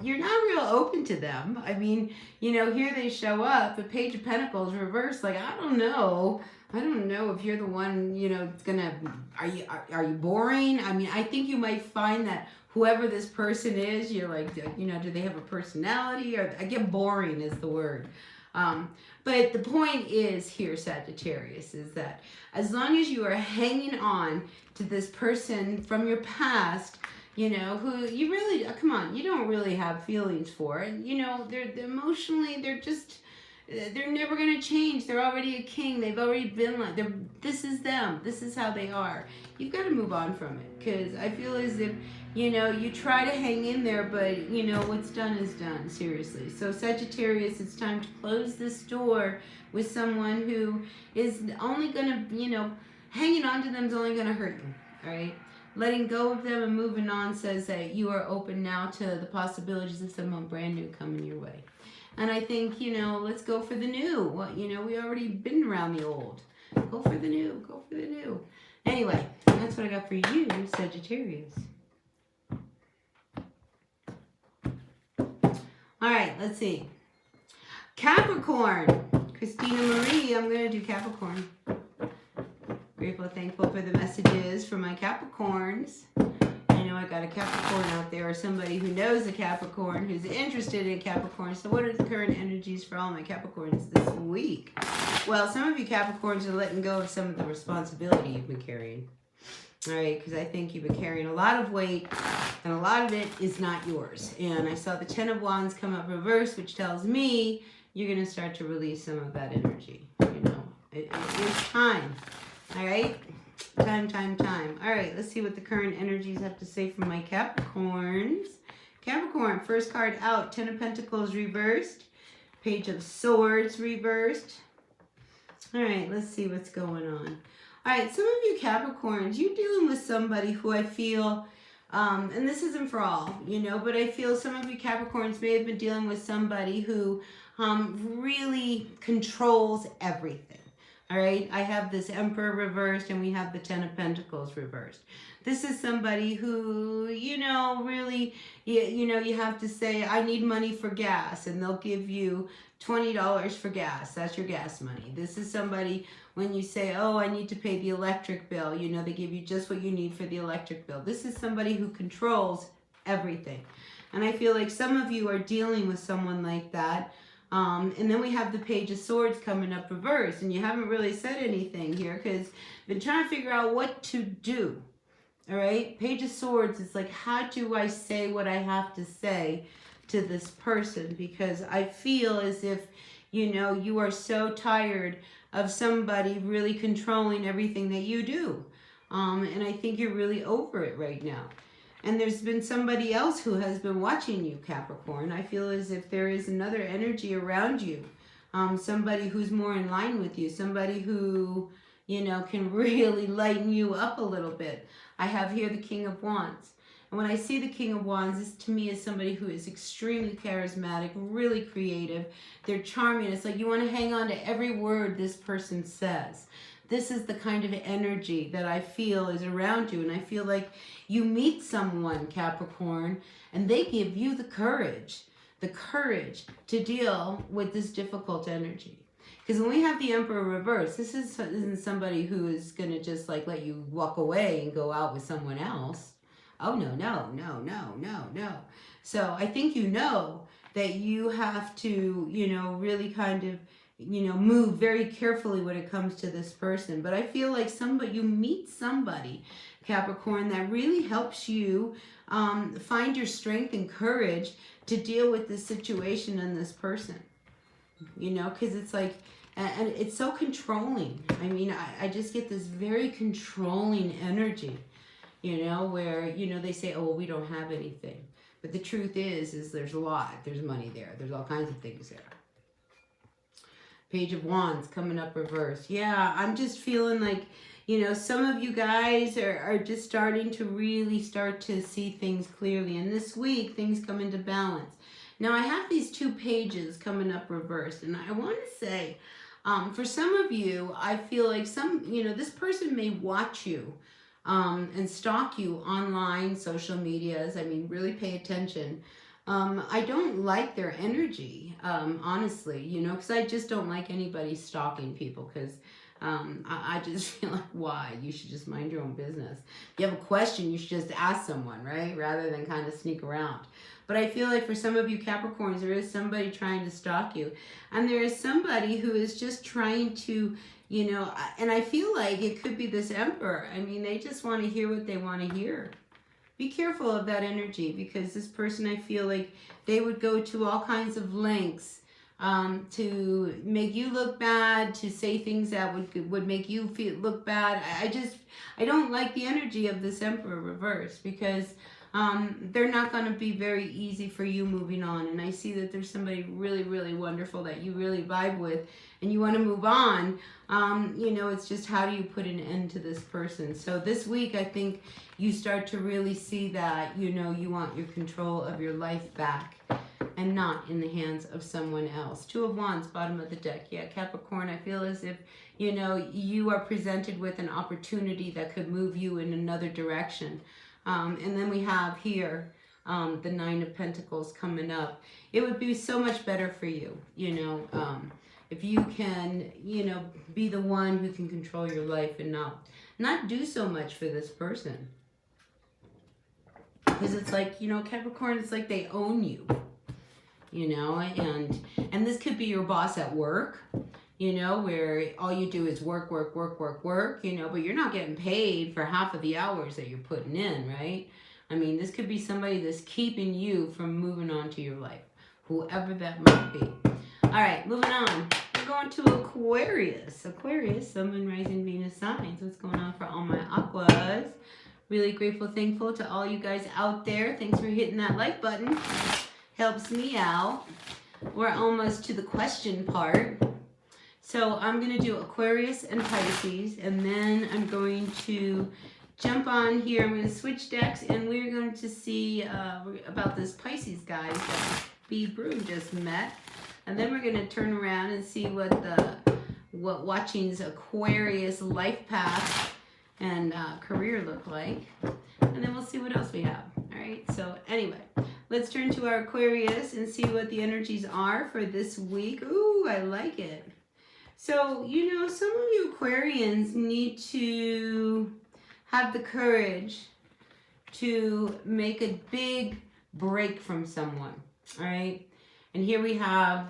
you're not real open to them. I mean, here they show up, the Page of Pentacles reversed. Like, I don't know if you're the one, it's gonna, are you boring? I mean, I think you might find that whoever this person is, you're like, do they have a personality? Or I get boring is the word. But the point is here, Sagittarius, is that as long as you are hanging on to this person from your past, you know, who you really, come on, you don't really have feelings for. And, you know, they're emotionally, they're never going to change. They're already a king. They've already been like, this is them. This is how they are. You've got to move on from it, because I feel as if, you know, you try to hang in there, but, you know, what's done is done, seriously. So Sagittarius, it's time to close this door with someone who is only going to, you know, hanging on to them is only going to hurt you, all right? Letting go of them and moving on says that you are open now to the possibilities of someone brand new coming your way. And I think, you know, let's go for the new. Well, you know, we already been around the old. Go for the new. Go for the new. Anyway, that's what I got for you, Sagittarius. All right, let's see. Capricorn. Christina Marie, I'm going to do Capricorn. Grateful, thankful for the messages for my Capricorns. I know I got a Capricorn out there, or somebody who knows a Capricorn, who's interested in Capricorn. So what are the current energies for all my Capricorns this week? Well, some of you Capricorns are letting go of some of the responsibility you've been carrying. All right, because I think you've been carrying a lot of weight, and a lot of it is not yours. And I saw the Ten of Wands come up reverse, which tells me you're going to start to release some of that energy. You know, it is time. All right, time. All right, let's see what the current energies have to say from my Capricorns. Capricorn, first card out, Ten of Pentacles reversed, Page of Swords reversed. All right, let's see what's going on. All right, some of you Capricorns, you're dealing with somebody who I feel, and this isn't for all, you know, but I feel some of you Capricorns may have been dealing with somebody who really controls everything. All right, I have this Emperor reversed, and we have the Ten of Pentacles reversed. This is somebody who, you know, really, you know, you have to say, I need money for gas, and they'll give you $20 for gas. That's your gas money. This is somebody, when you say, oh, I need to pay the electric bill, you know, they give you just what you need for the electric bill. This is somebody who controls everything. And I feel like some of you are dealing with someone like that. And then we have the Page of Swords coming up reverse, and you haven't really said anything here because I've been trying to figure out what to do. All right, Page of Swords, it's like, how do I say what I have to say to this person? Because I feel as if, you know, you are so tired of somebody really controlling everything that you do. And I think you're really over it right now. And there's been somebody else who has been watching you, Capricorn. I feel as if there is another energy around you. Somebody who's more in line with you. Somebody who, you know, can really lighten you up a little bit. I have here the King of Wands. And when I see the King of Wands, this to me is somebody who is extremely charismatic, really creative. They're charming. It's like you want to hang on to every word this person says. This is the kind of energy that I feel is around you. And I feel like you meet someone, Capricorn, and they give you the courage to deal with this difficult energy. Because when we have the Emperor reverse, this isn't somebody who is going to just like let you walk away and go out with someone else. Oh, no. So I think you know that you have to, you know, really kind of, you know, move very carefully when it comes to this person. But I feel like you meet somebody, Capricorn, that really helps you find your strength and courage to deal with this situation and this person. You know, because it's like, and it's so controlling. I mean, I just get this very controlling energy, you know, where, you know, they say, oh, well, we don't have anything. But the truth is there's a lot. There's money there. There's all kinds of things there. Page of Wands coming up reverse. Yeah, I'm just feeling like, you know, some of you guys are just starting to really start to see things clearly. And this week, things come into balance. Now, I have these two pages coming up reversed. And I want to say, for some of you, I feel like you know, this person may watch you and stalk you online, social medias. I mean, really pay attention. I don't like their energy, honestly, you know, because I just don't like anybody stalking people, because I just feel like, why? You should just mind your own business. If you have a question, you should just ask someone, right? Rather than kind of sneak around. But I feel like for some of you Capricorns, there is somebody trying to stalk you. And there is somebody who is just trying to, you know, and I feel like it could be this Emperor. I mean, they just want to hear what they want to hear. Be careful of that energy, because this person, I feel like they would go to all kinds of lengths to make you look bad, to say things that would make you look bad. I don't like the energy of this Emperor reverse, because they're not going to be very easy for you moving on. And I see that there's somebody really, really wonderful that you really vibe with and you want to move on. You know, it's just, how do you put an end to this person? So this week, I think you start to really see that, you know, you want your control of your life back and not in the hands of someone else. 2 of Wands, bottom of the deck. Yeah, Capricorn, I feel as if, you know, you are presented with an opportunity that could move you in another direction. And then we have here the 9 of Pentacles coming up. It would be so much better for you, you know, if you can, you know, be the one who can control your life and not do so much for this person. Because it's like, you know, Capricorn, it's like they own you, you know, and this could be your boss at work, you know, where all you do is work, you know, but you're not getting paid for half of the hours that you're putting in, right? I mean, this could be somebody that's keeping you from moving on to your life, whoever that might be. All right, moving on. We're going to Aquarius. Aquarius, Sun, Moon, Rising, Venus signs. What's going on for all my Aquas? Really grateful, thankful to all you guys out there. Thanks for hitting that like button. Helps me out. We're almost to the question part. So I'm going to do Aquarius and Pisces, and then I'm going to jump on here. I'm going to switch decks, and we're going to see about this Pisces guys that B. Brew just met. And then we're going to turn around and see what watching's Aquarius life path and career look like. And then we'll see what else we have. All right, so anyway, let's turn to our Aquarius and see what the energies are for this week. Ooh, I like it. So, you know, some of you Aquarians need to have the courage to make a big break from someone, all right? And here we have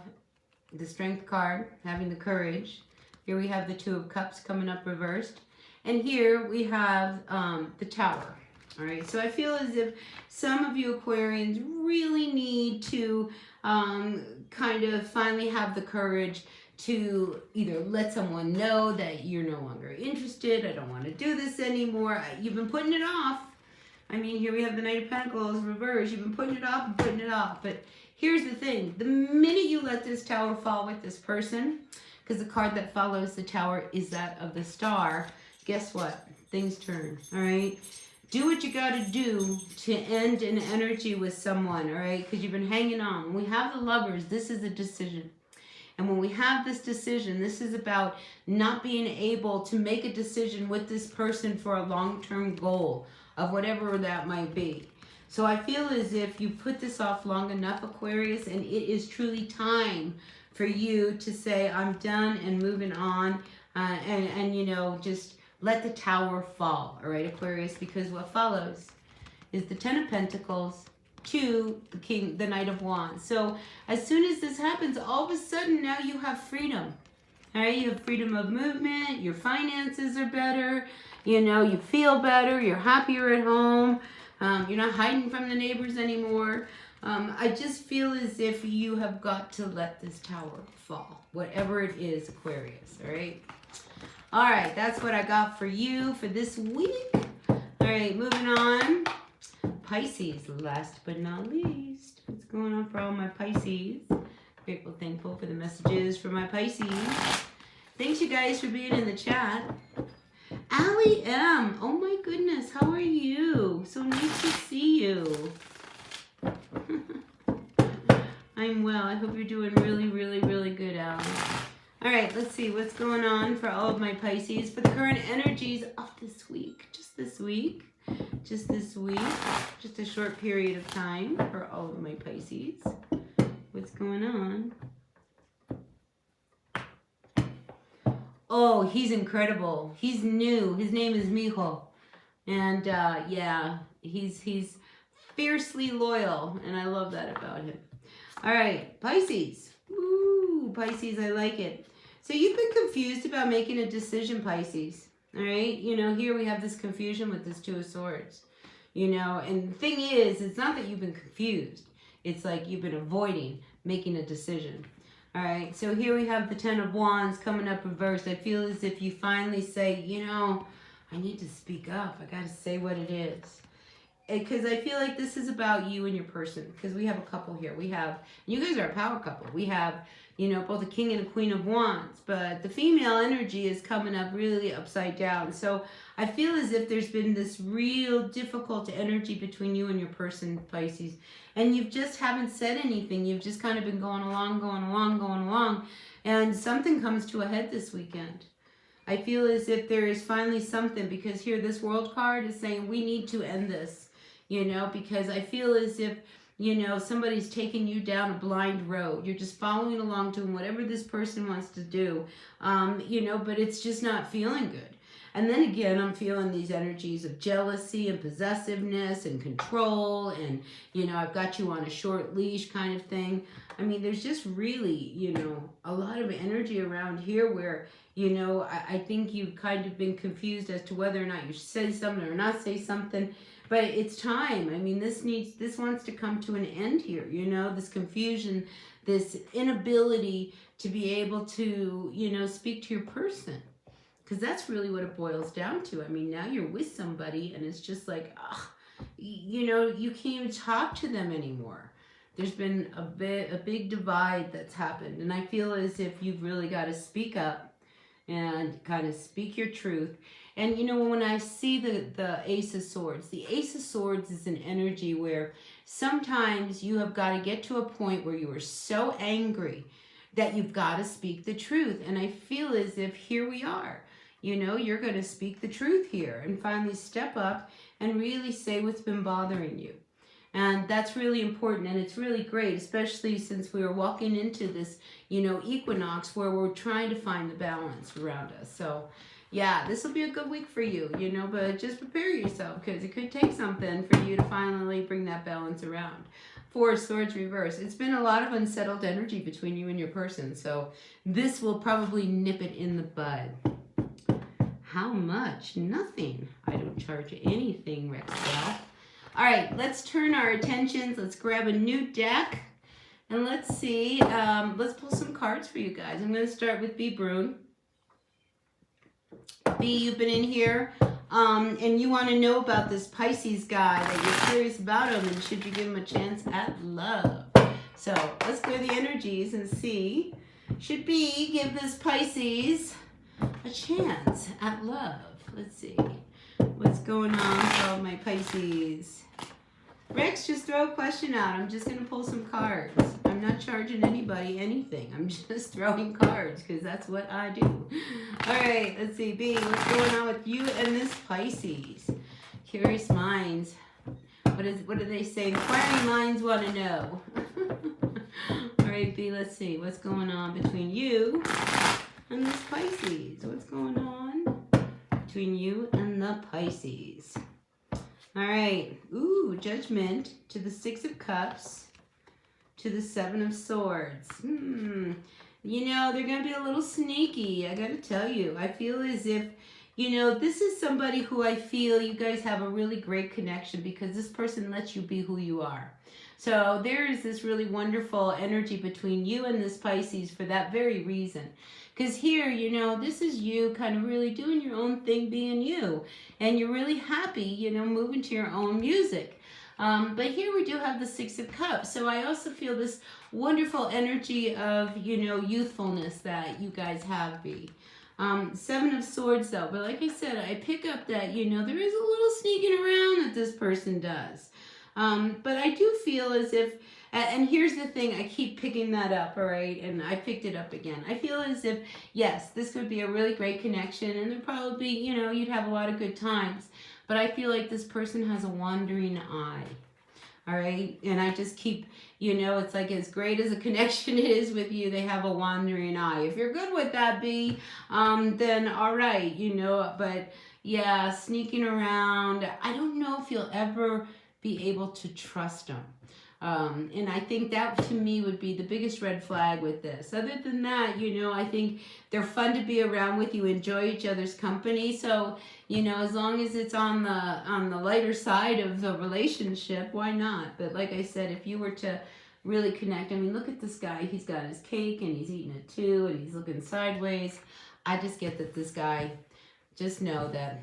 the Strength card, having the courage. Here we have the 2 of Cups coming up reversed. And here we have the Tower, all right? So I feel as if some of you Aquarians really need to kind of finally have the courage to either let someone know that you're no longer interested. I don't want to do this anymore. You've been putting it off. I mean, here we have the Knight of Pentacles reversed. You've been putting it off and putting it off. But here's the thing. The minute you let this Tower fall with this person, because the card that follows the Tower is that of the Star, guess what? Things turn, all right? Do what you got to do to end an energy with someone, all right? Because you've been hanging on. When we have the Lovers, this is a decision. And when we have this decision, this is about not being able to make a decision with this person for a long-term goal of whatever that might be. So I feel as if you put this off long enough, Aquarius, and it is truly time for you to say, I'm done and moving on, and you know, just let the Tower fall, all right, Aquarius, because what follows is the 10 of Pentacles to the Knight of Wands. So as soon as this happens, all of a sudden now you have freedom. All right, you have freedom of movement, your finances are better, you know, you feel better, you're happier at home, you're not hiding from the neighbors anymore. I just feel as if you have got to let this Tower fall, whatever it is, Aquarius, all right? All right, that's what I got for you for this week. All right, moving on. Pisces, last but not least. What's going on for all my Pisces? Grateful, thankful for the messages for my Pisces. Thanks, you guys, for being in the chat. Allie M. Oh, my goodness. How are you? So nice to see you. I'm well. I hope you're doing really, really, really good, Allie. All right, let's see what's going on for all of my Pisces for the current energies of this week. Just this week. Just this week, just a short period of time for all of my Pisces. What's going on? Oh, he's incredible. He's new. His name is Mijo. And yeah, he's fiercely loyal, and I love that about him. All right, Pisces. Ooh, Pisces, I like it. So you've been confused about making a decision, Pisces. All right, here we have this confusion with this Two of Swords. And the thing is, it's not that you've been confused. It's like you've been avoiding making a decision. All right, so here we have the Ten of Wands coming up reversed. I feel as if you finally say, I need to speak up. I got to say what it is. Because I feel like this is about you and your person. Because we have a couple here. You guys are a power couple. We have, both a King and a Queen of Wands. But the female energy is coming up really upside down. So I feel as if there's been this real difficult energy between you and your person, Pisces. And you just haven't said anything. You've just kind of been going along. And something comes to a head this weekend. I feel as if there is finally something, because here this World card is saying we need to end this, because I feel as if, somebody's taking you down a blind road. You're just following along, doing whatever this person wants to do, but it's just not feeling good. And then again, I'm feeling these energies of jealousy and possessiveness and control and, I've got you on a short leash kind of thing. I mean, there's just really, a lot of energy around here where, I think you've kind of been confused as to whether or not you should say something or not say something. But it's time. I mean, this wants to come to an end here, this confusion, this inability to be able to, speak to your person. Because that's really what it boils down to. I mean, now you're with somebody and it's just like, you can't even talk to them anymore. There's been a big divide that's happened. And I feel as if you've really got to speak up and kind of speak your truth. And when I see the Ace of Swords, the Ace of Swords is an energy where sometimes you have got to get to a point where you are so angry that you've got to speak the truth. And I feel as if here we are. You're going to speak the truth here and finally step up and really say what's been bothering you. And that's really important, and it's really great, especially since we are walking into this, equinox where we're trying to find the balance around us. So, yeah, this will be a good week for you, but just prepare yourself because it could take something for you to finally bring that balance around. Four of Swords reverse. It's been a lot of unsettled energy between you and your person, so this will probably nip it in the bud. How much? Nothing. I don't charge anything, Rexwell. All right, let's turn our attentions. Let's grab a new deck. And let's see. Let's pull some cards for you guys. I'm going to start with B. Brune. B, you've been in here. And you want to know about this Pisces guy, that you're curious about him. And should you give him a chance at love? So let's go to the energies and see. Should B give this Pisces a chance at love? Let's see. What's going on for all my Pisces? Rex, just throw a question out. I'm just going to pull some cards. I'm not charging anybody anything. I'm just throwing cards because that's what I do. All right, let's see. B, what's going on with you and this Pisces? Curious minds. What do they say? Inquiring minds want to know. All right, B, let's see. What's going on between you and this Pisces? What's going on between you and the Pisces? All right. Ooh, Judgment to the Six of Cups to the Seven of Swords. They're going to be a little sneaky. I got to tell you. I feel as if, this is somebody who I feel you guys have a really great connection because this person lets you be who you are. So there is this really wonderful energy between you and this Pisces for that very reason. Because here, this is you kind of really doing your own thing, being you. And you're really happy, moving to your own music. But here we do have the Six of Cups. So I also feel this wonderful energy of, youthfulness that you guys have, B. Seven of Swords, though. But like I said, I pick up that, there is a little sneaking around that this person does. But I do feel as if, and here's the thing, I keep picking that up, all right? And I picked it up again. I feel as if, yes, this would be a really great connection, and there'd probably be, you'd have a lot of good times. But I feel like this person has a wandering eye. All right. And I just keep, it's like as great as a connection is with you, they have a wandering eye. If you're good with that, B, then all right, but yeah, sneaking around, I don't know if you'll ever be able to trust them. And I think that to me would be the biggest red flag with this. Other than that, I think they're fun to be around with. You enjoy each other's company. So, as long as it's on the lighter side of the relationship, why not? But like I said, if you were to really connect, I mean, look at this guy. He's got his cake and he's eating it too, and he's looking sideways. I just get that this guy, just know that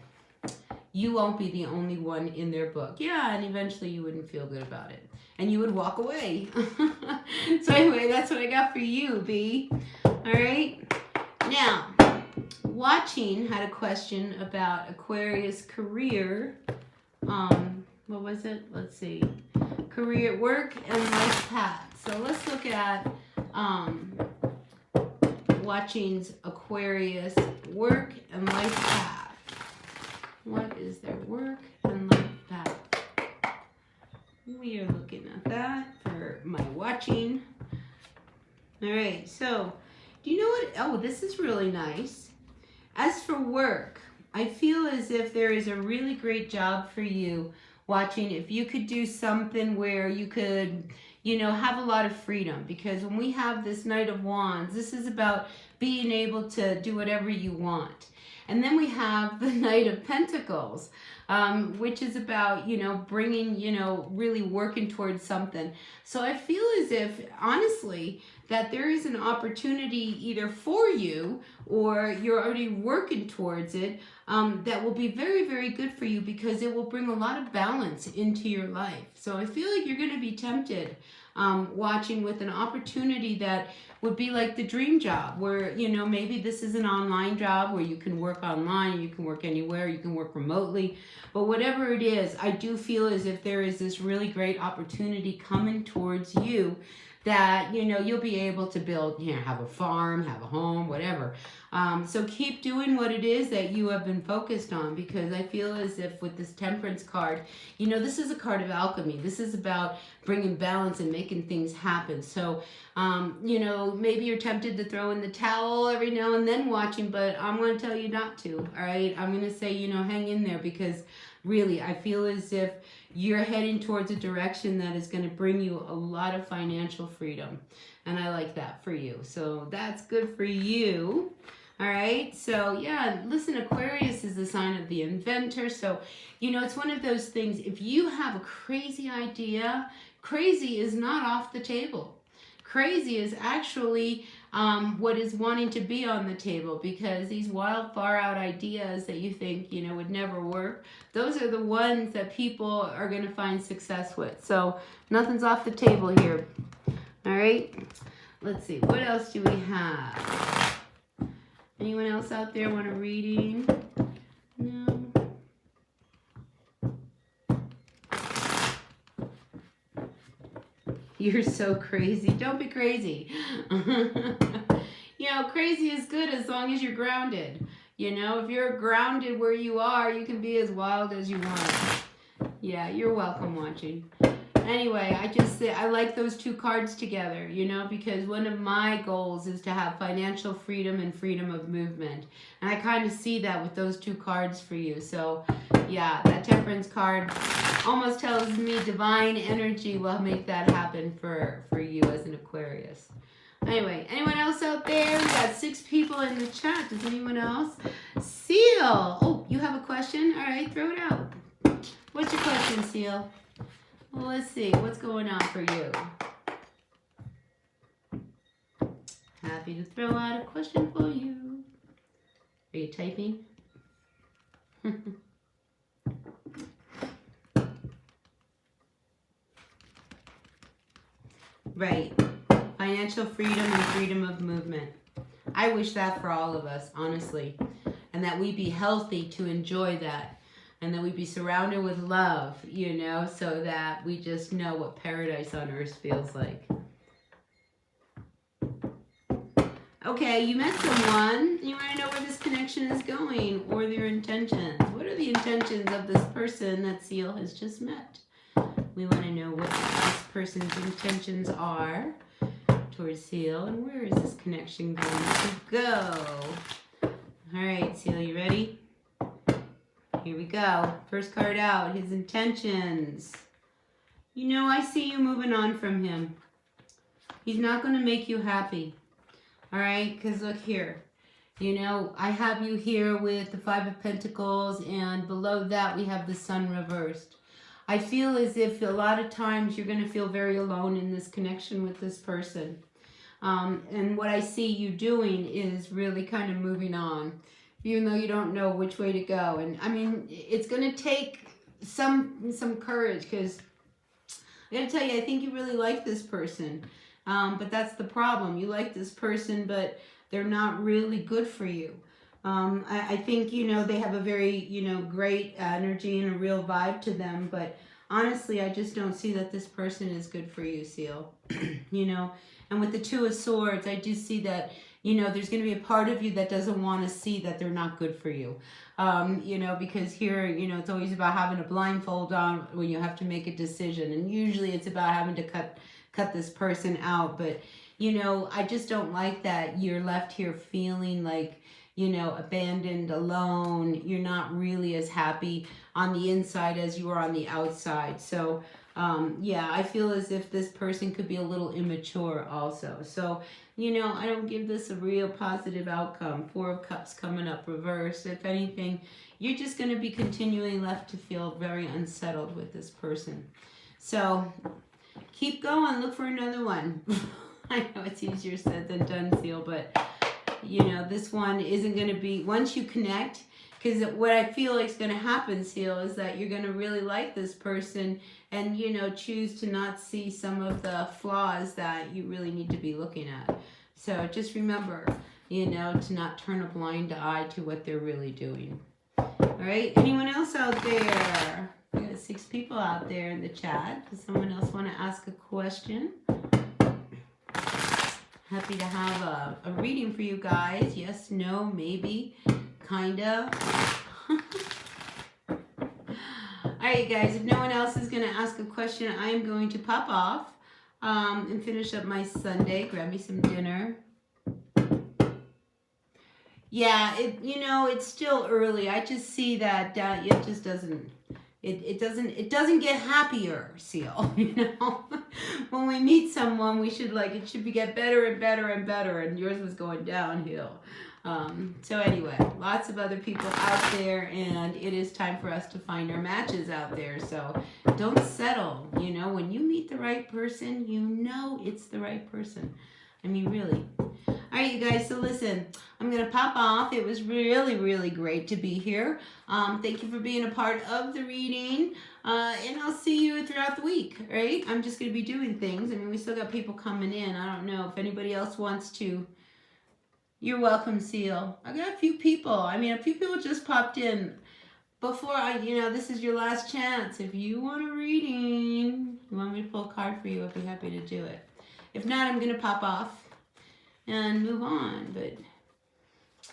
you won't be the only one in their book. Yeah, and eventually you wouldn't feel good about it. And you would walk away. So anyway, that's what I got for you, B. All right. Now, Watching had a question about Aquarius career. What was it? Let's see. Career, work, and life path. So let's look at Watching's Aquarius work and life path. What is their work and life path? We are looking at that for my Watching. All right, so do you know what? Oh, this is really nice. As for work, I feel as if there is a really great job for you, Watching, if you could do something where you could, have a lot of freedom. Because when we have this Knight of Wands, this is about being able to do whatever you want. And then we have the Knight of Pentacles, which is about, bringing, really working towards something. So I feel as if, honestly, that there is an opportunity either for you or you're already working towards it that will be very, very good for you because it will bring a lot of balance into your life. So I feel like you're going to be tempted Watching with an opportunity that would be like the dream job where, maybe this is an online job where you can work online, you can work anywhere, you can work remotely. But whatever it is, I do feel as if there is this really great opportunity coming towards you that, you'll be able to build, have a farm, have a home, whatever. So keep doing what it is that you have been focused on, because I feel as if with this Temperance card, this is a card of alchemy. This is about bringing balance and making things happen. So, maybe you're tempted to throw in the towel every now and then Watching, but I'm going to tell you not to, all right? I'm going to say, hang in there, because really, I feel as if you're heading towards a direction that is going to bring you a lot of financial freedom. And I like that for you. So that's good for you. All right. So yeah, listen, Aquarius is the sign of the inventor. So, it's one of those things. If you have a crazy idea, crazy is not off the table. Crazy is actually what is wanting to be on the table, because these wild, far out ideas that you think, would never work, those are the ones that people are going to find success with. So nothing's off the table here. All right. Let's see. What else do we have? Anyone else out there want a reading? No. You're so crazy. Don't be crazy. Crazy is good as long as you're grounded. If you're grounded where you are, you can be as wild as you want. Yeah, you're welcome, Watching. Anyway, I like those two cards together, because one of my goals is to have financial freedom and freedom of movement. And I kind of see that with those two cards for you. So, yeah, that Temperance card almost tells me divine energy will make that happen for you as an Aquarius. Anyway, anyone else out there? We got 6 people in the chat. Does anyone else? Seal. Oh, you have a question? All right, throw it out. What's your question, Seal? Well, let's see. What's going on for you? Happy to throw out a question for you. Are you typing? Right. Financial freedom and freedom of movement. I wish that for all of us, honestly. And that we be healthy to enjoy that. And that we be surrounded with love, so that we just know what paradise on earth feels like. Okay, you met someone. You want to know where this connection is going or their intentions. What are the intentions of this person that Seal has just met? We want to know what this person's intentions are towards Seal, and where is this connection going to go? All right, Seal, you ready? Here we go. First card out, his intentions. You know, I see you moving on from him. He's not going to make you happy. All right, because look here. You know, I have you here with the Five of Pentacles, and below that we have the Sun reversed. I feel as if a lot of times you're going to feel very alone in this connection with this person. And what I see you doing is really kind of moving on, even though you don't know which way to go. And I mean, it's going to take some courage, because I got to tell you, I think you really like this person. But that's the problem. You like this person, but they're not really good for you. I think, you know, they have a very, you know, great energy and a real vibe to them. But honestly, I just don't see that this person is good for you, Seal. You know, and with the Two of Swords, I do see that, you know, there's going to be a part of you that doesn't want to see that they're not good for you. You know, because here, you know, it's always about having a blindfold on when you have to make a decision. And usually it's about having to cut this person out. But, you know, I just don't like that you're left here feeling like, you know, abandoned, alone. You're not really as happy on the inside as you are on the outside. So, yeah, I feel as if this person could be a little immature also. So, you know, I don't give this a real positive outcome. Four of Cups coming up reversed. If anything, you're just going to be continuing left to feel very unsettled with this person. So, keep going. Look for another one. I know it's easier said than done, Seal, but you know, this one isn't going to be, once you connect, because what I feel like is going to happen, Seal, is that you're going to really like this person and, you know, choose to not see some of the flaws that you really need to be looking at. So just remember, you know, to not turn a blind eye to what they're really doing. All right. Anyone else out there? We got 6 people out there in the chat. Does someone else want to ask a question? Happy to have a reading for you guys. Yes, no, maybe, kind of. All right, guys, if no one else is going to ask a question, I am going to pop off and finish up my Sunday. Grab me some dinner. Yeah, you know, it's still early. I just see that it just doesn't... It doesn't get happier, Seal, you know. When we meet someone, we should it should get better and better and better, and yours was going downhill. So anyway, lots of other people out there, and it is time for us to find our matches out there. So don't settle, you know. When you meet the right person, you know it's the right person. I mean, really. All right, you guys, so listen, I'm going to pop off. It was really, really great to be here. Thank you for being a part of the reading, and I'll see you throughout the week, right? I'm just going to be doing things. I mean, we still got people coming in. I don't know if anybody else wants to. You're welcome, Seal. I got a few people. I mean, a few people just popped in. Before you know, this is your last chance. If you want a reading, you want me to pull a card for you, I'd be happy to do it. If not, I'm going to pop off and move on. But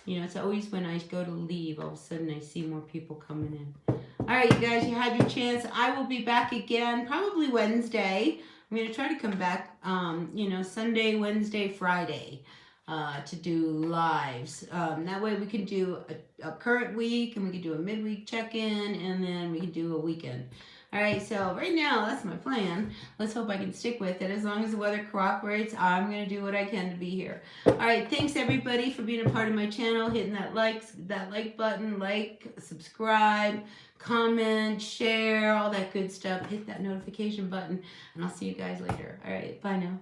you know, it's always when I go to leave, all of a sudden I see more people coming in. All right, you guys, you had your chance. I will be back again probably Wednesday. I'm going to try to come back you know, Sunday, Wednesday, Friday to do lives. That way we can do a current week, and we can do a midweek check-in, and then we can do a weekend. All right, so right now, that's my plan. Let's hope I can stick with it. As long as the weather cooperates, I'm going to do what I can to be here. All right, thanks, everybody, for being a part of my channel, hitting that like button, subscribe, comment, share, all that good stuff. Hit that notification button, and I'll see you guys later. All right, bye now.